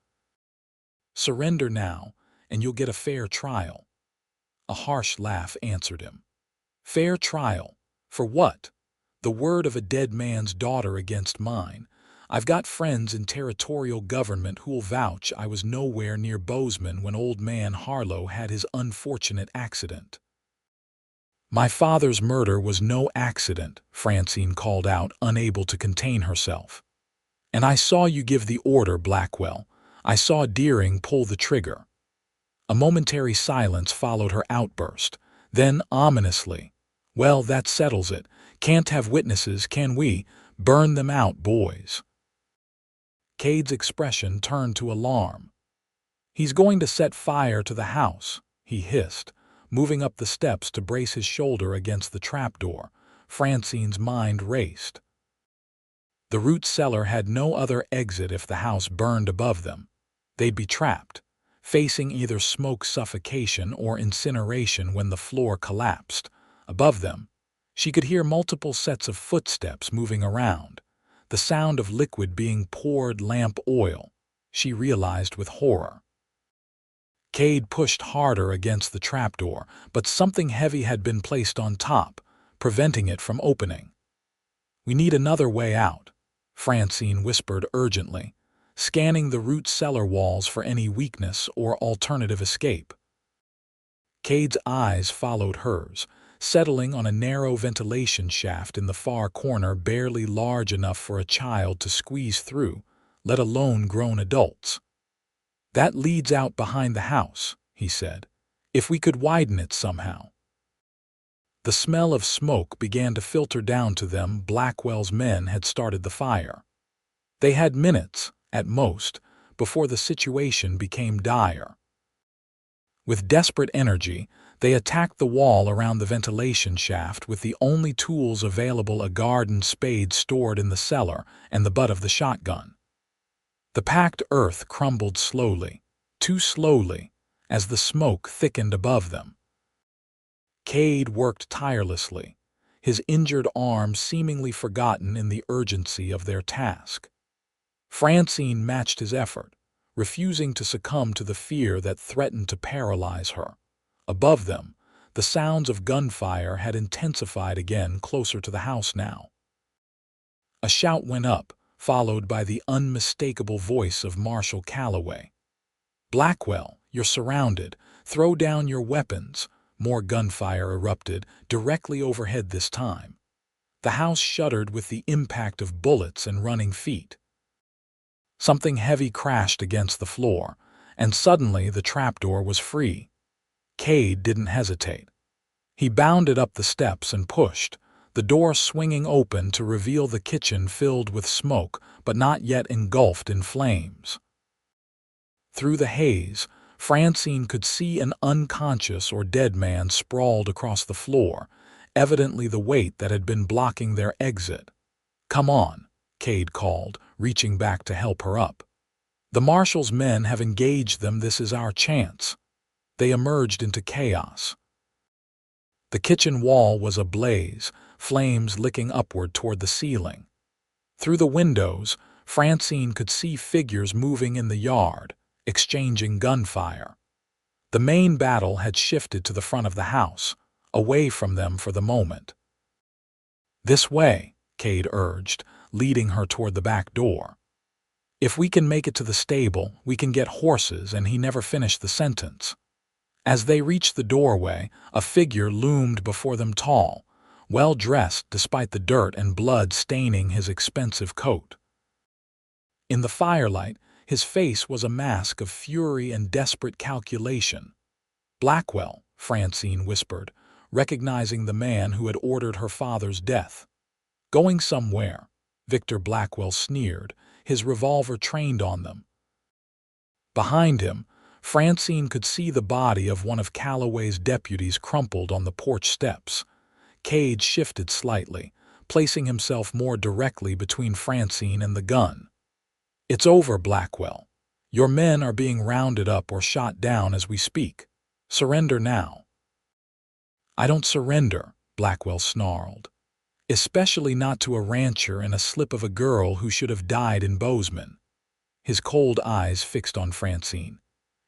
Surrender now, and you'll get a fair trial." A harsh laugh answered him. "Fair trial? For what? The word of a dead man's daughter against mine. I've got friends in territorial government who'll vouch I was nowhere near Bozeman when old man Harlow had his unfortunate accident." "My father's murder was no accident," Francine called out, unable to contain herself. "And I saw you give the order, Blackwell. I saw Deering pull the trigger." A momentary silence followed her outburst. Then, ominously, "Well, that settles it. Can't have witnesses, can we? Burn them out, boys." Kade's expression turned to alarm. "He's going to set fire to the house," he hissed, moving up the steps to brace his shoulder against the trapdoor. Francine's mind raced. The root cellar had no other exit if the house burned above them. They'd be trapped, facing either smoke suffocation or incineration when the floor collapsed. Above them, she could hear multiple sets of footsteps moving around, the sound of liquid being poured lamp oil. She realized with horror. Kade pushed harder against the trapdoor, but something heavy had been placed on top, preventing it from opening. "We need another way out," Francine whispered urgently, scanning the root cellar walls for any weakness or alternative escape. Kade's eyes followed hers, settling on a narrow ventilation shaft in the far corner barely large enough for a child to squeeze through, let alone grown adults. "That leads out behind the house," he said. "If we could widen it somehow." The smell of smoke began to filter down to them. Blackwell's men had started the fire. They had minutes, at most, before the situation became dire. With desperate energy, they attacked the wall around the ventilation shaft with the only tools available, a garden spade stored in the cellar and the butt of the shotgun. The packed earth crumbled slowly, too slowly, as the smoke thickened above them. Kade worked tirelessly, his injured arm seemingly forgotten in the urgency of their task. Francine matched his effort, refusing to succumb to the fear that threatened to paralyze her. Above them, the sounds of gunfire had intensified again, closer to the house now. A shout went up, followed by the unmistakable voice of Marshal Calloway. "Blackwell, you're surrounded. Throw down your weapons." More gunfire erupted, directly overhead this time. The house shuddered with the impact of bullets and running feet. Something heavy crashed against the floor, and suddenly the trapdoor was free. Kade didn't hesitate. He bounded up the steps and pushed, the door swinging open to reveal the kitchen filled with smoke but not yet engulfed in flames. Through the haze, Francine could see an unconscious or dead man sprawled across the floor, evidently the weight that had been blocking their exit. "Come on," Kade called, reaching back to help her up. "The marshal's men have engaged them. This is our chance." They emerged into chaos. The kitchen wall was ablaze, flames licking upward toward the ceiling. Through the windows, Francine could see figures moving in the yard, exchanging gunfire. The main battle had shifted to the front of the house, away from them for the moment. "This way," Kade urged, leading her toward the back door. "If we can make it to the stable, we can get horses," and he never finished the sentence. As they reached the doorway, a figure loomed before them, tall, well-dressed despite the dirt and blood staining his expensive coat. In the firelight, his face was a mask of fury and desperate calculation. "Blackwell," Francine whispered, recognizing the man who had ordered her father's death. "Going somewhere," Victor Blackwell sneered, his revolver trained on them. Behind him, Francine could see the body of one of Calloway's deputies crumpled on the porch steps. Kade shifted slightly, placing himself more directly between Francine and the gun. "It's over, Blackwell. Your men are being rounded up or shot down as we speak. Surrender now." "I don't surrender," Blackwell snarled. "Especially not to a rancher and a slip of a girl who should have died in Bozeman." His cold eyes fixed on Francine.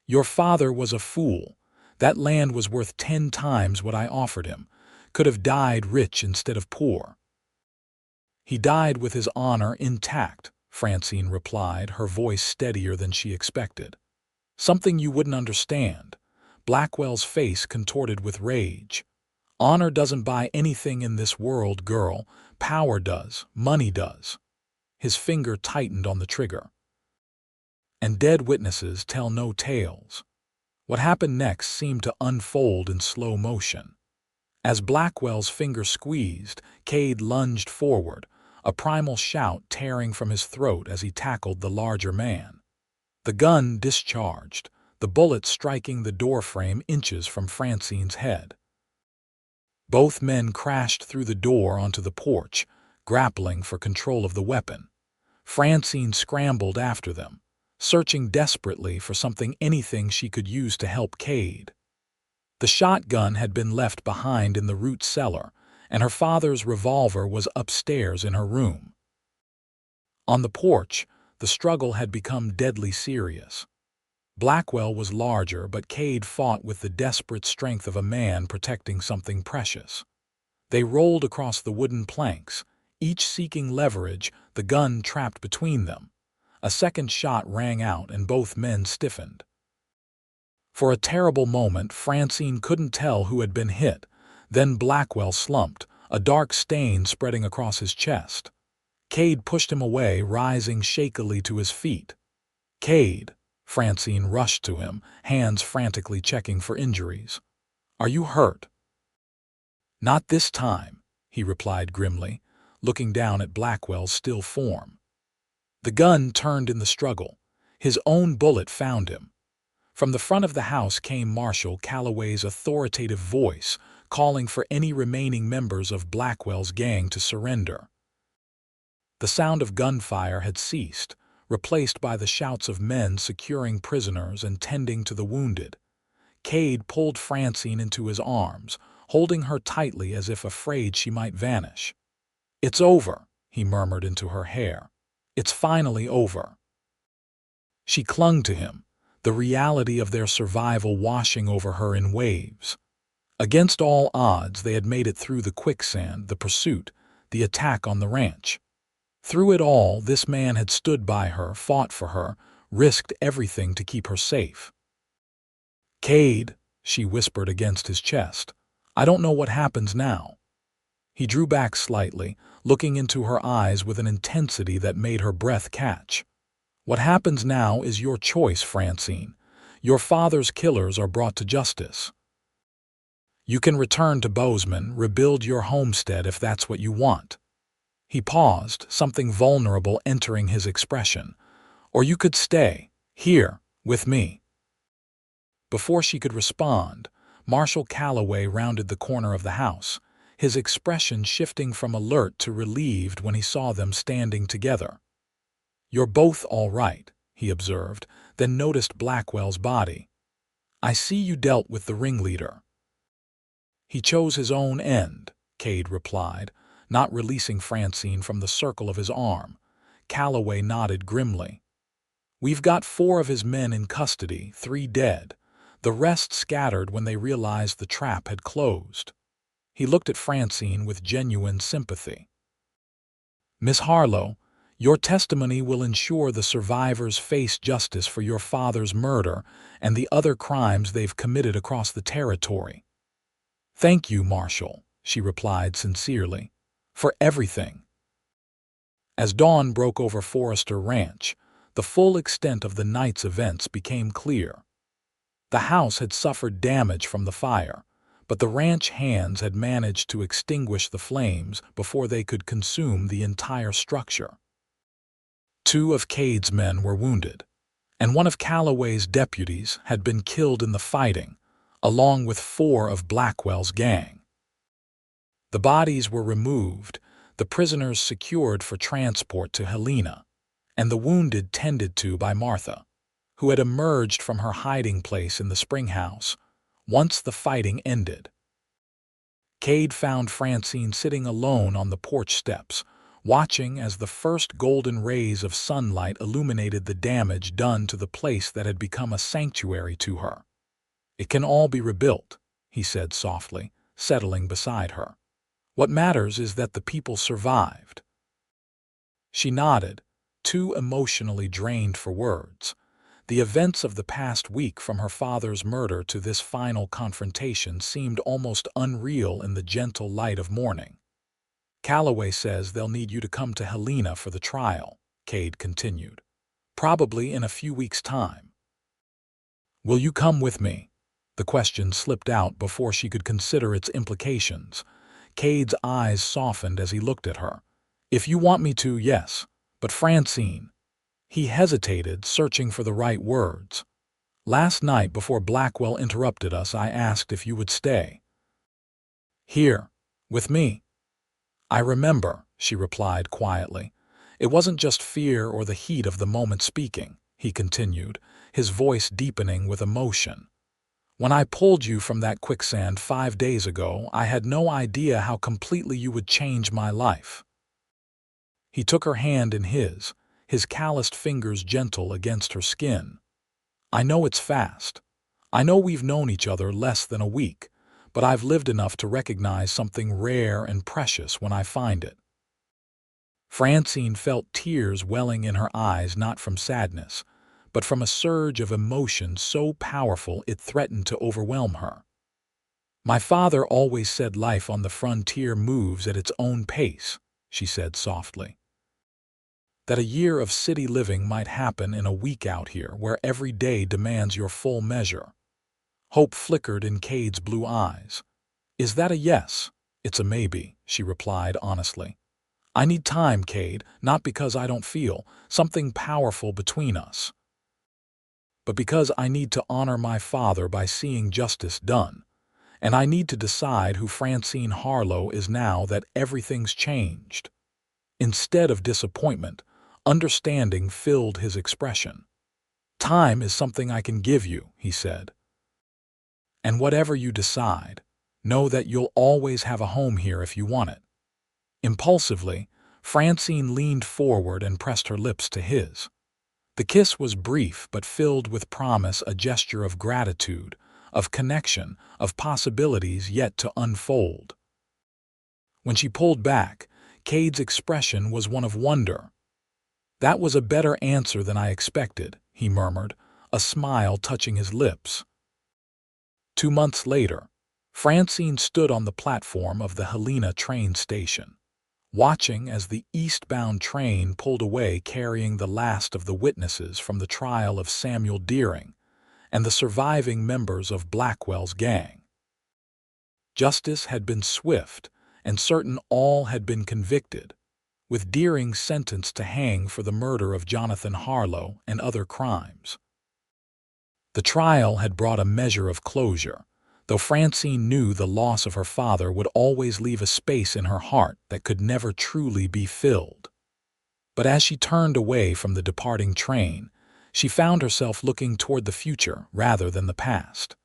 "Your father was a fool. That land was worth 10 times what I offered him. Could have died rich instead of poor." "He died with his honor intact," Francine replied, her voice steadier than she expected. "Something you wouldn't understand." Blackwell's face contorted with rage. "Honor doesn't buy anything in this world, girl. Power does. Money does." His finger tightened on the trigger. "And dead witnesses tell no tales." What happened next seemed to unfold in slow motion. As Blackwell's finger squeezed, Kade lunged forward, a primal shout tearing from his throat as he tackled the larger man. The gun discharged, the bullet striking the doorframe inches from Francine's head. Both men crashed through the door onto the porch, grappling for control of the weapon. Francine scrambled after them, searching desperately for anything she could use to help Kade. The shotgun had been left behind in the root cellar, and her father's revolver was upstairs in her room. On the porch, the struggle had become deadly serious. Blackwell was larger, but Kade fought with the desperate strength of a man protecting something precious. They rolled across the wooden planks, each seeking leverage, the gun trapped between them. A second shot rang out and both men stiffened. For a terrible moment, Francine couldn't tell who had been hit. Then Blackwell slumped, a dark stain spreading across his chest. Kade pushed him away, rising shakily to his feet. "Kade," Francine rushed to him, hands frantically checking for injuries. "Are you hurt?" "Not this time," he replied grimly, looking down at Blackwell's still form. The gun turned in the struggle. His own bullet found him. From the front of the house came Marshal Calloway's authoritative voice, calling for any remaining members of Blackwell's gang to surrender. The sound of gunfire had ceased, replaced by the shouts of men securing prisoners and tending to the wounded. Kade pulled Francine into his arms, holding her tightly as if afraid she might vanish. "It's over," he murmured into her hair. "It's finally over." She clung to him, the reality of their survival washing over her in waves. Against all odds, they had made it through the quicksand, the pursuit, the attack on the ranch. Through it all, this man had stood by her, fought for her, risked everything to keep her safe. "Kade," she whispered against his chest, "I don't know what happens now." He drew back slightly, looking into her eyes with an intensity that made her breath catch. "What happens now is your choice, Francine. Your father's killers are brought to justice. You can return to Bozeman, rebuild your homestead if that's what you want." He paused, something vulnerable entering his expression. "Or you could stay, here, with me." Before she could respond, Marshal Calloway rounded the corner of the house, his expression shifting from alert to relieved when he saw them standing together. "You're both all right," he observed, then noticed Blackwell's body. "I see you dealt with the ringleader." "He chose his own end," Kade replied, not releasing Francine from the circle of his arm. Calloway nodded grimly. "We've got 4 of his men in custody, 3 dead. The rest scattered when they realized the trap had closed." He looked at Francine with genuine sympathy. "Miss Harlow, your testimony will ensure the survivors face justice for your father's murder and the other crimes they've committed across the territory." "Thank you, Marshal," she replied sincerely, "for everything." As dawn broke over Forrester Ranch, the full extent of the night's events became clear. The house had suffered damage from the fire, but the ranch hands had managed to extinguish the flames before they could consume the entire structure. 2 of Kade's men were wounded, and 1 of Calloway's deputies had been killed in the fighting, along with 4 of Blackwell's gang. The bodies were removed, the prisoners secured for transport to Helena, and the wounded tended to by Martha, who had emerged from her hiding place in the spring house once the fighting ended. Kade found Francine sitting alone on the porch steps, watching as the first golden rays of sunlight illuminated the damage done to the place that had become a sanctuary to her. "It can all be rebuilt," he said softly, settling beside her. "What matters is that the people survived." She nodded, too emotionally drained for words. The events of the past week, from her father's murder to this final confrontation, seemed almost unreal in the gentle light of morning. "Calloway says they'll need you to come to Helena for the trial," Kade continued. "Probably in a few weeks' time." "Will you come with me?" The question slipped out before she could consider its implications. Kade's eyes softened as he looked at her. "If you want me to, yes. But Francine—" He hesitated, searching for the right words. "Last night, before Blackwell interrupted us, I asked if you would stay. Here, with me." "I remember," she replied quietly. "It wasn't just fear or the heat of the moment speaking," he continued, his voice deepening with emotion. "When I pulled you from that quicksand 5 days ago, I had no idea how completely you would change my life." He took her hand in his calloused fingers gentle against her skin. "I know it's fast. I know we've known each other less than a week, but I've lived enough to recognize something rare and precious when I find it." Francine felt tears welling in her eyes, not from sadness, but from a surge of emotion so powerful it threatened to overwhelm her. "My father always said life on the frontier moves at its own pace," she said softly. "That a year of city living might happen in a week out here, where every day demands your full measure." Hope flickered in Kade's blue eyes. "Is that a yes?" "It's a maybe," she replied honestly. "I need time, Kade, not because I don't feel something powerful between us, but because I need to honor my father by seeing justice done. And I need to decide who Francine Harlow is now that everything's changed." Instead of disappointment, understanding filled his expression. "Time is something I can give you," he said. "And whatever you decide, know that you'll always have a home here if you want it." Impulsively, Francine leaned forward and pressed her lips to his. The kiss was brief but filled with promise, a gesture of gratitude, of connection, of possibilities yet to unfold. When she pulled back, Kade's expression was one of wonder. "That was a better answer than I expected," he murmured, a smile touching his lips. 2 months later, Francine stood on the platform of the Helena train station, watching as the eastbound train pulled away, carrying the last of the witnesses from the trial of Samuel Deering and the surviving members of Blackwell's gang. Justice had been swift, and certain all had been convicted, with Deering sentenced to hang for the murder of Jonathan Harlow and other crimes. The trial had brought a measure of closure, though Francine knew the loss of her father would always leave a space in her heart that could never truly be filled. But as she turned away from the departing train, she found herself looking toward the future rather than the past.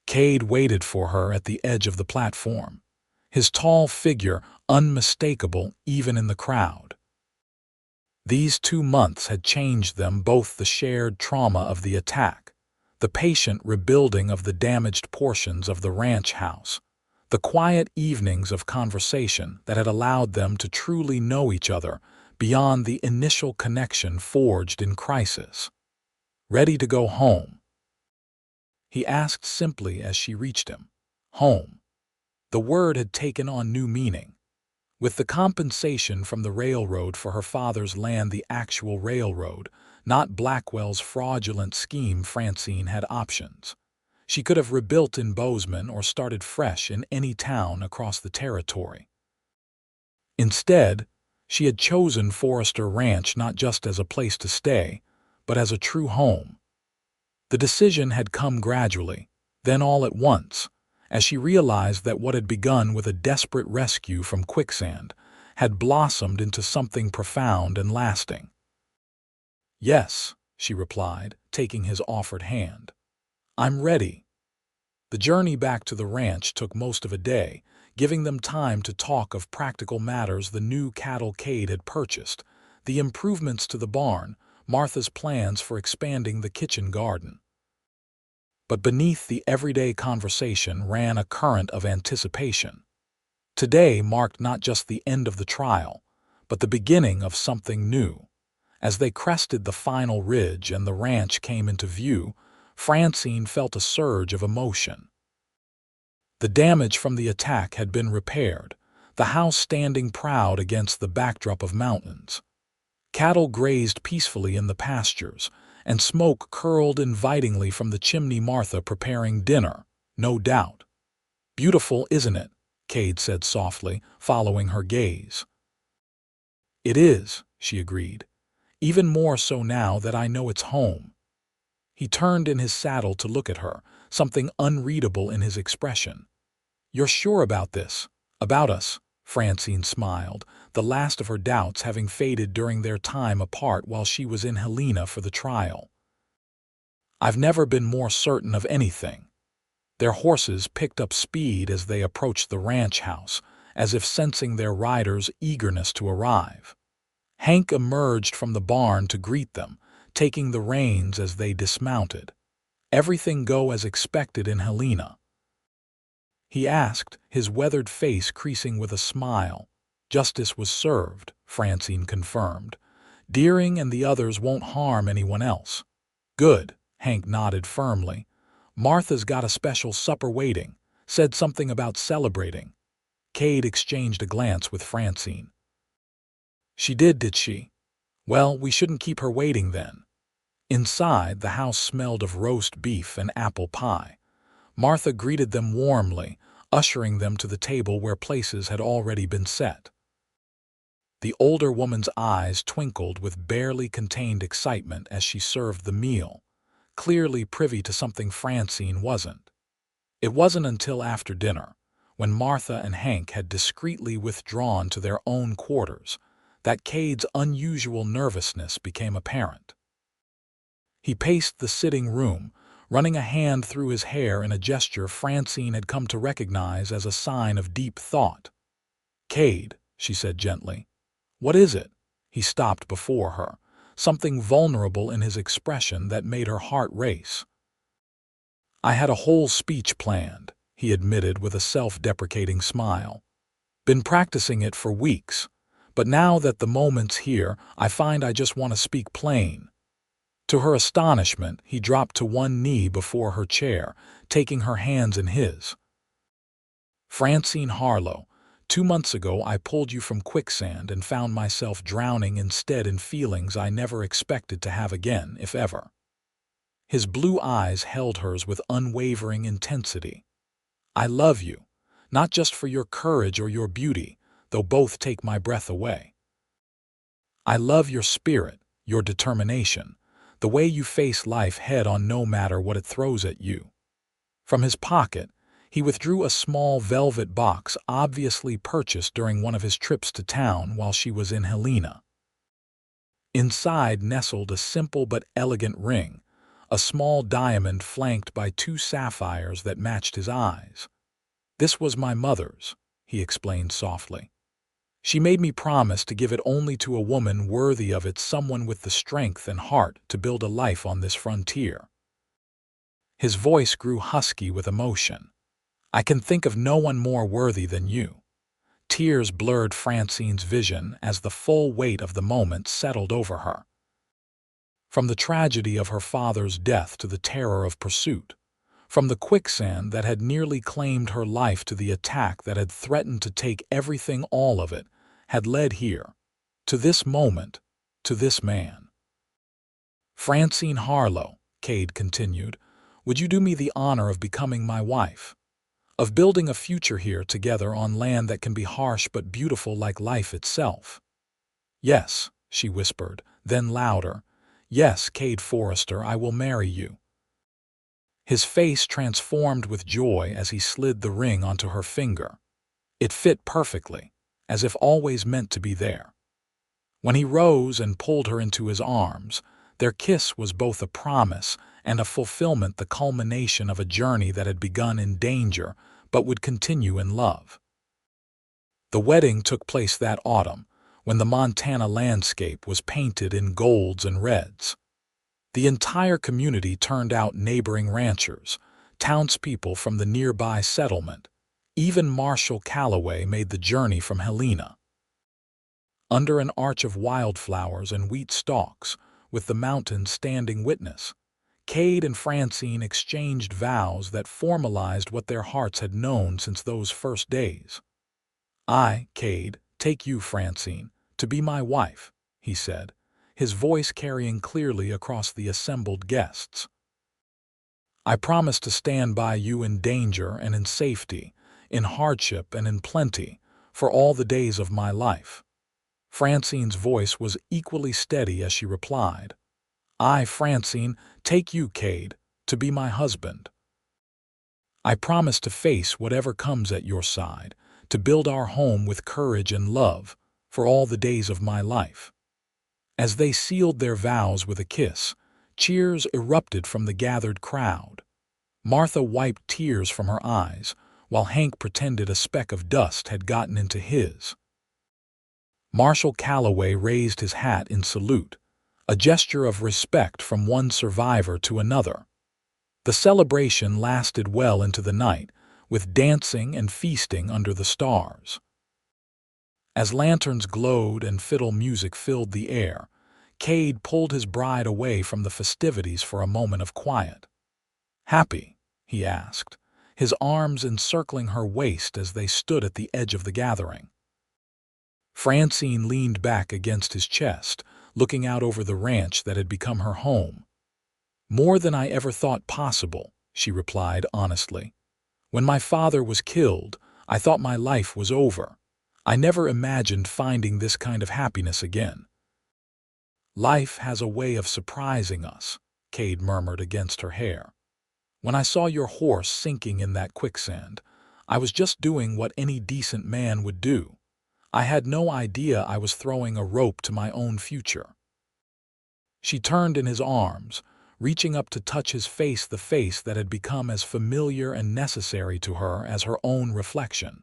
Kade waited for her at the edge of the platform, his tall figure unmistakable even in the crowd. These 2 months had changed them both: the shared trauma of the attack, the patient rebuilding of the damaged portions of the ranch house, the quiet evenings of conversation that had allowed them to truly know each other beyond the initial connection forged in crisis. "Ready to go home?" he asked simply as she reached him. Home. The word had taken on new meaning. With the compensation from the railroad for her father's land, the actual railroad, not Blackwell's fraudulent scheme, Francine had options. She could have rebuilt in Bozeman or started fresh in any town across the territory. Instead, she had chosen Forrester Ranch not just as a place to stay, but as a true home. The decision had come gradually, then all at once, as she realized that what had begun with a desperate rescue from Quicksand had blossomed into something profound and lasting. "Yes," she replied, taking his offered hand. "I'm ready." The journey back to the ranch took most of a day, giving them time to talk of practical matters: the new cattle Kade had purchased, the improvements to the barn, Martha's plans for expanding the kitchen garden. But beneath the everyday conversation ran a current of anticipation. Today marked not just the end of the trial, but the beginning of something new. As they crested the final ridge and the ranch came into view, Francine felt a surge of emotion. The damage from the attack had been repaired, the house standing proud against the backdrop of mountains. Cattle grazed peacefully in the pastures, and smoke curled invitingly from the chimney. Martha preparing dinner, no doubt. "Beautiful, isn't it?" Kade said softly, following her gaze. "It is," she agreed. "Even more so now that I know it's home." He turned in his saddle to look at her, something unreadable in his expression. "You're sure about this? About us?" Francine smiled, the last of her doubts having faded during their time apart while she was in Helena for the trial. "I've never been more certain of anything." Their horses picked up speed as they approached the ranch house, as if sensing their riders' eagerness to arrive. Hank emerged from the barn to greet them, taking the reins as they dismounted. "Everything go as expected in Helena?" he asked, his weathered face creasing with a smile. "Justice was served," Francine confirmed. "Deering and the others won't harm anyone else." "Good," Hank nodded firmly. "Martha's got a special supper waiting. Said something about celebrating." Kade exchanged a glance with Francine. "She did she? Well, we shouldn't keep her waiting then." Inside, the house smelled of roast beef and apple pie. Martha greeted them warmly, ushering them to the table where places had already been set. The older woman's eyes twinkled with barely contained excitement as she served the meal, clearly privy to something Francine wasn't. It wasn't until after dinner, when Martha and Hank had discreetly withdrawn to their own quarters, that Kade's unusual nervousness became apparent. He paced the sitting room, running a hand through his hair in a gesture Francine had come to recognize as a sign of deep thought. "Kade," she said gently. "What is it?" He stopped before her, something vulnerable in his expression that made her heart race. "I had a whole speech planned," he admitted with a self-deprecating smile. "Been practicing it for weeks, but now that the moment's here, I find I just want to speak plain." To her astonishment, he dropped to one knee before her chair, taking her hands in his. "Francine Harlow, 2 months ago I pulled you from Quicksand and found myself drowning instead in feelings I never expected to have again, if ever." His blue eyes held hers with unwavering intensity. "I love you, not just for your courage or your beauty, though both take my breath away. I love your spirit, your determination, the way you face life head-on no matter what it throws at you." From his pocket, he withdrew a small velvet box obviously purchased during one of his trips to town while she was in Helena. Inside nestled a simple but elegant ring, a small diamond flanked by 2 sapphires that matched his eyes. "This was my mother's," he explained softly. "She made me promise to give it only to a woman worthy of it, someone with the strength and heart to build a life on this frontier." His voice grew husky with emotion. "I can think of no one more worthy than you." Tears blurred Francine's vision as the full weight of the moment settled over her. From the tragedy of her father's death to the terror of pursuit, from the quicksand that had nearly claimed her life to the attack that had threatened to take everything, all of it had led here, to this moment, to this man. "Francine Harlow," Kade continued, "would you do me the honor of becoming my wife? Of building a future here together on land that can be harsh but beautiful like life itself?" "Yes," she whispered, then louder, "Yes, Kade Forrester, I will marry you." His face transformed with joy as he slid the ring onto her finger. It fit perfectly, as if always meant to be there. When he rose and pulled her into his arms, their kiss was both a promise and a fulfillment, the culmination of a journey that had begun in danger but would continue in love. The wedding took place that autumn, when the Montana landscape was painted in golds and reds. The entire community turned out, neighboring ranchers, townspeople from the nearby settlement. Even Marshal Calloway made the journey from Helena. Under an arch of wildflowers and wheat stalks, with the mountains standing witness, Kade and Francine exchanged vows that formalized what their hearts had known since those first days. "I, Kade, take you, Francine, to be my wife," he said, his voice carrying clearly across the assembled guests. "I promise to stand by you in danger and in safety, in hardship and in plenty, for all the days of my life." Francine's voice was equally steady as she replied, "I, Francine, take you, Kade, to be my husband. I promise to face whatever comes at your side, to build our home with courage and love, for all the days of my life." As they sealed their vows with a kiss, cheers erupted from the gathered crowd. Martha wiped tears from her eyes, while Hank pretended a speck of dust had gotten into his. Marshal Calloway raised his hat in salute, a gesture of respect from one survivor to another. The celebration lasted well into the night, with dancing and feasting under the stars. As lanterns glowed and fiddle music filled the air, Kade pulled his bride away from the festivities for a moment of quiet. "Happy?" he asked, his arms encircling her waist as they stood at the edge of the gathering. Francine leaned back against his chest, looking out over the ranch that had become her home. "More than I ever thought possible," she replied honestly. "When my father was killed, I thought my life was over. I never imagined finding this kind of happiness again." "Life has a way of surprising us," Kade murmured against her hair. "When I saw your horse sinking in that quicksand, I was just doing what any decent man would do. I had no idea I was throwing a rope to my own future." She turned in his arms, reaching up to touch his face, the face that had become as familiar and necessary to her as her own reflection.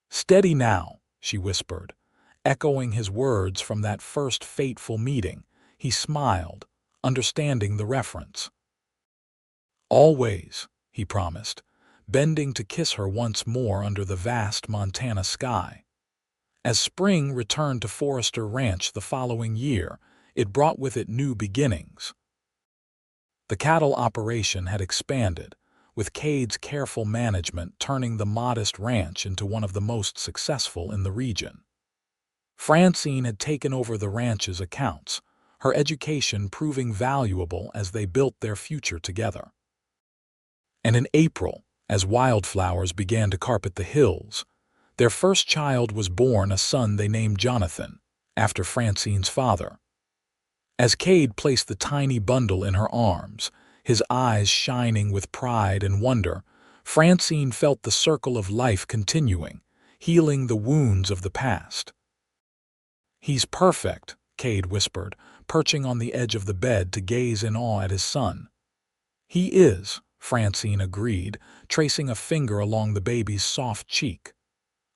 "Steady now," she whispered, echoing his words from that first fateful meeting. He smiled, understanding the reference. "Always," he promised, bending to kiss her once more under the vast Montana sky. As spring returned to Forrester Ranch the following year, it brought with it new beginnings. The cattle operation had expanded, with Kade's careful management turning the modest ranch into one of the most successful in the region. Francine had taken over the ranch's accounts, her education proving valuable as they built their future together. And in April, as wildflowers began to carpet the hills, their first child was born, a son they named Jonathan, after Francine's father. As Kade placed the tiny bundle in her arms, his eyes shining with pride and wonder, Francine felt the circle of life continuing, healing the wounds of the past. "He's perfect," Kade whispered, perching on the edge of the bed to gaze in awe at his son. "He is," Francine agreed, tracing a finger along the baby's soft cheek.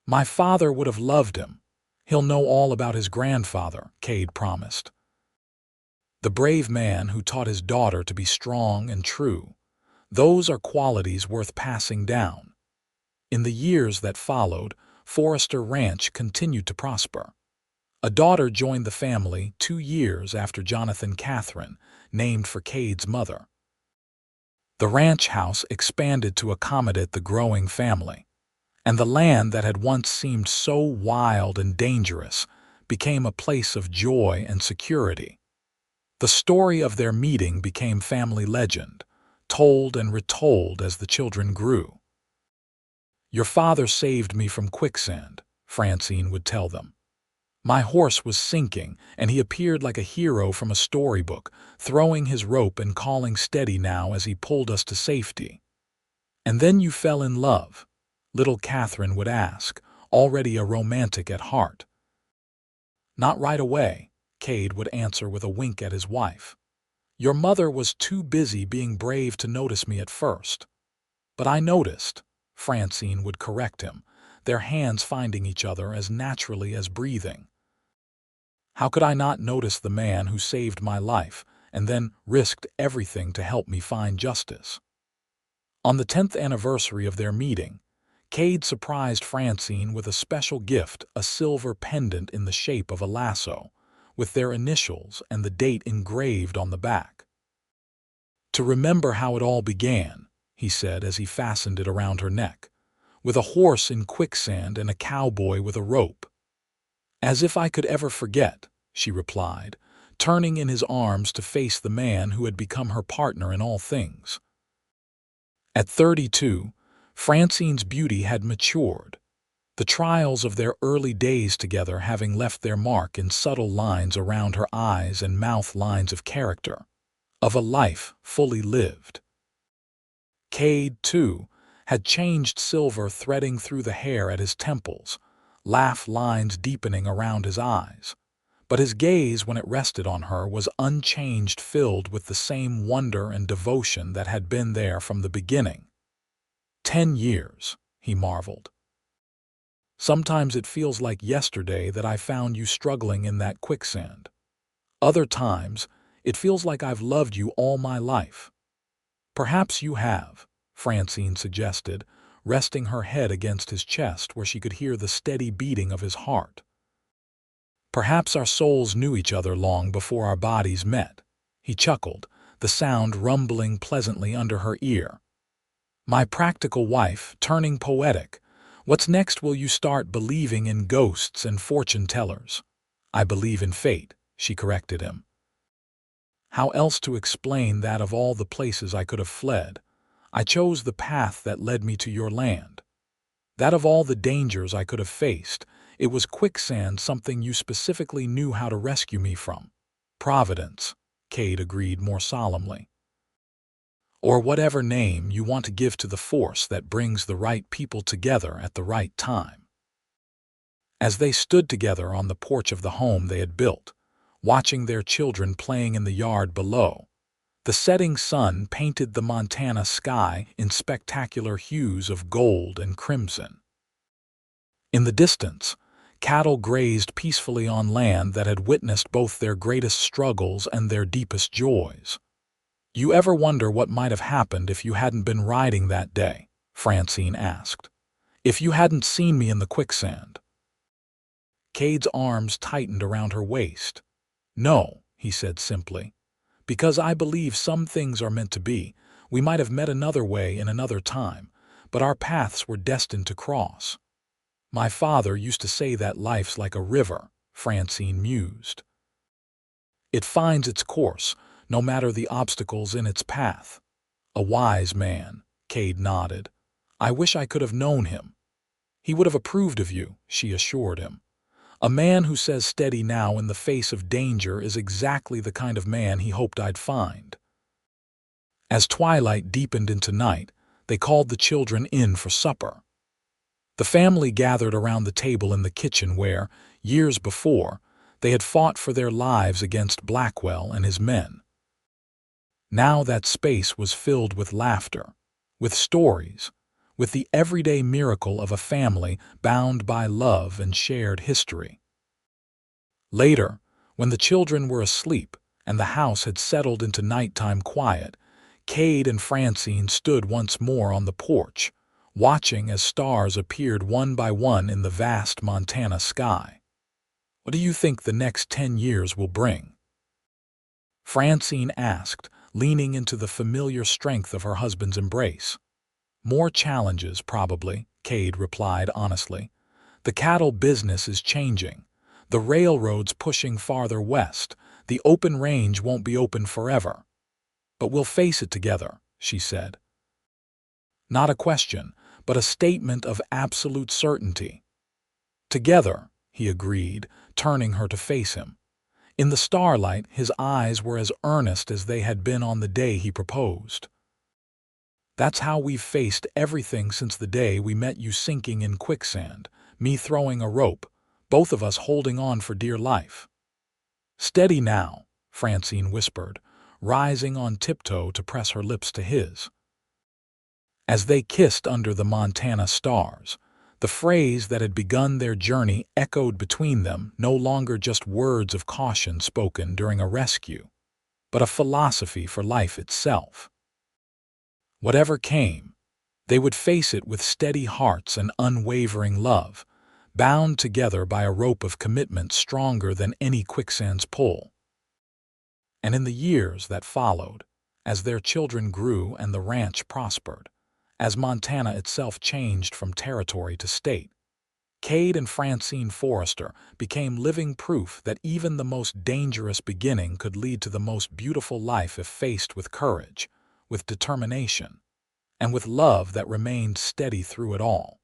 "My father would have loved him. He'll know all about his grandfather," Kade promised. "The brave man who taught his daughter to be strong and true. Those are qualities worth passing down." In the years that followed, Forrester Ranch continued to prosper. A daughter joined the family 2 years after Jonathan Catherine, named for Kade's mother. The ranch house expanded to accommodate the growing family, and the land that had once seemed so wild and dangerous became a place of joy and security. The story of their meeting became family legend, told and retold as the children grew. "Your father saved me from quicksand," Francine would tell them. "My horse was sinking, and he appeared like a hero from a storybook, throwing his rope and calling steady now as he pulled us to safety." "And then you fell in love?" little Catherine would ask, already a romantic at heart. "Not right away," Kade would answer with a wink at his wife. "Your mother was too busy being brave to notice me at first." "But I noticed," Francine would correct him, their hands finding each other as naturally as breathing. "How could I not notice the man who saved my life and then risked everything to help me find justice?" On the 10th anniversary of their meeting, Kade surprised Francine with a special gift, a silver pendant in the shape of a lasso, with their initials and the date engraved on the back. "To remember how it all began," he said as he fastened it around her neck, "with a horse in quicksand and a cowboy with a rope." "As if I could ever forget," she replied, turning in his arms to face the man who had become her partner in all things. At 32, Francine's beauty had matured, the trials of their early days together having left their mark in subtle lines around her eyes and mouth, lines of character, of a life fully lived. Kade, too, had changed, silver threading through the hair at his temples, laugh lines deepening around his eyes. But his gaze, when it rested on her, was unchanged, filled with the same wonder and devotion that had been there from the beginning. 10 years, he marveled. Sometimes it feels like yesterday that I found you struggling in that quicksand. Other times, it feels like I've loved you all my life. Perhaps you have, Francine suggested, resting her head against his chest where she could hear the steady beating of his heart. Perhaps our souls knew each other long before our bodies met, he chuckled, the sound rumbling pleasantly under her ear. My practical wife, turning poetic, what's next? Will you start believing in ghosts and fortune-tellers? I believe in fate, she corrected him. How else to explain that of all the places I could have fled, I chose the path that led me to your land? That of all the dangers I could have faced, it was quicksand, something you specifically knew how to rescue me from. Providence, Kade agreed more solemnly. Or whatever name you want to give to the force that brings the right people together at the right time. As they stood together on the porch of the home they had built, watching their children playing in the yard below, the setting sun painted the Montana sky in spectacular hues of gold and crimson. In the distance, cattle grazed peacefully on land that had witnessed both their greatest struggles and their deepest joys. You ever wonder what might have happened if you hadn't been riding that day? Francine asked. If you hadn't seen me in the quicksand? Kade's arms tightened around her waist. No, he said simply. Because I believe some things are meant to be. We might have met another way in another time, but our paths were destined to cross. My father used to say that life's like a river, Francine mused. It finds its course, no matter the obstacles in its path. A wise man, Kade nodded. I wish I could have known him. He would have approved of you, she assured him. A man who says steady now in the face of danger is exactly the kind of man he hoped I'd find. As twilight deepened into night, they called the children in for supper. The family gathered around the table in the kitchen where, years before, they had fought for their lives against Blackwell and his men. Now that space was filled with laughter, with stories, with the everyday miracle of a family bound by love and shared history. Later, when the children were asleep and the house had settled into nighttime quiet, Kade and Francine stood once more on the porch, watching as stars appeared one by one in the vast Montana sky. What do you think the next 10 years will bring? Francine asked, leaning into the familiar strength of her husband's embrace. More challenges, probably, Kade replied honestly. The cattle business is changing. The railroad's pushing farther west. The open range won't be open forever. But we'll face it together, she said. Not a question, but a statement of absolute certainty. Together, he agreed, turning her to face him. In the starlight, his eyes were as earnest as they had been on the day he proposed. That's how we've faced everything since the day we met you sinking in quicksand, me throwing a rope, both of us holding on for dear life. Steady now, Francine whispered, rising on tiptoe to press her lips to his. As they kissed under the Montana stars, the phrase that had begun their journey echoed between them, no longer just words of caution spoken during a rescue, but a philosophy for life itself. Whatever came, they would face it with steady hearts and unwavering love, bound together by a rope of commitment stronger than any quicksand's pull. And in the years that followed, as their children grew and the ranch prospered, as Montana itself changed from territory to state, Kade and Francine Forrester became living proof that even the most dangerous beginning could lead to the most beautiful life if faced with courage, with determination, and with love that remained steady through it all.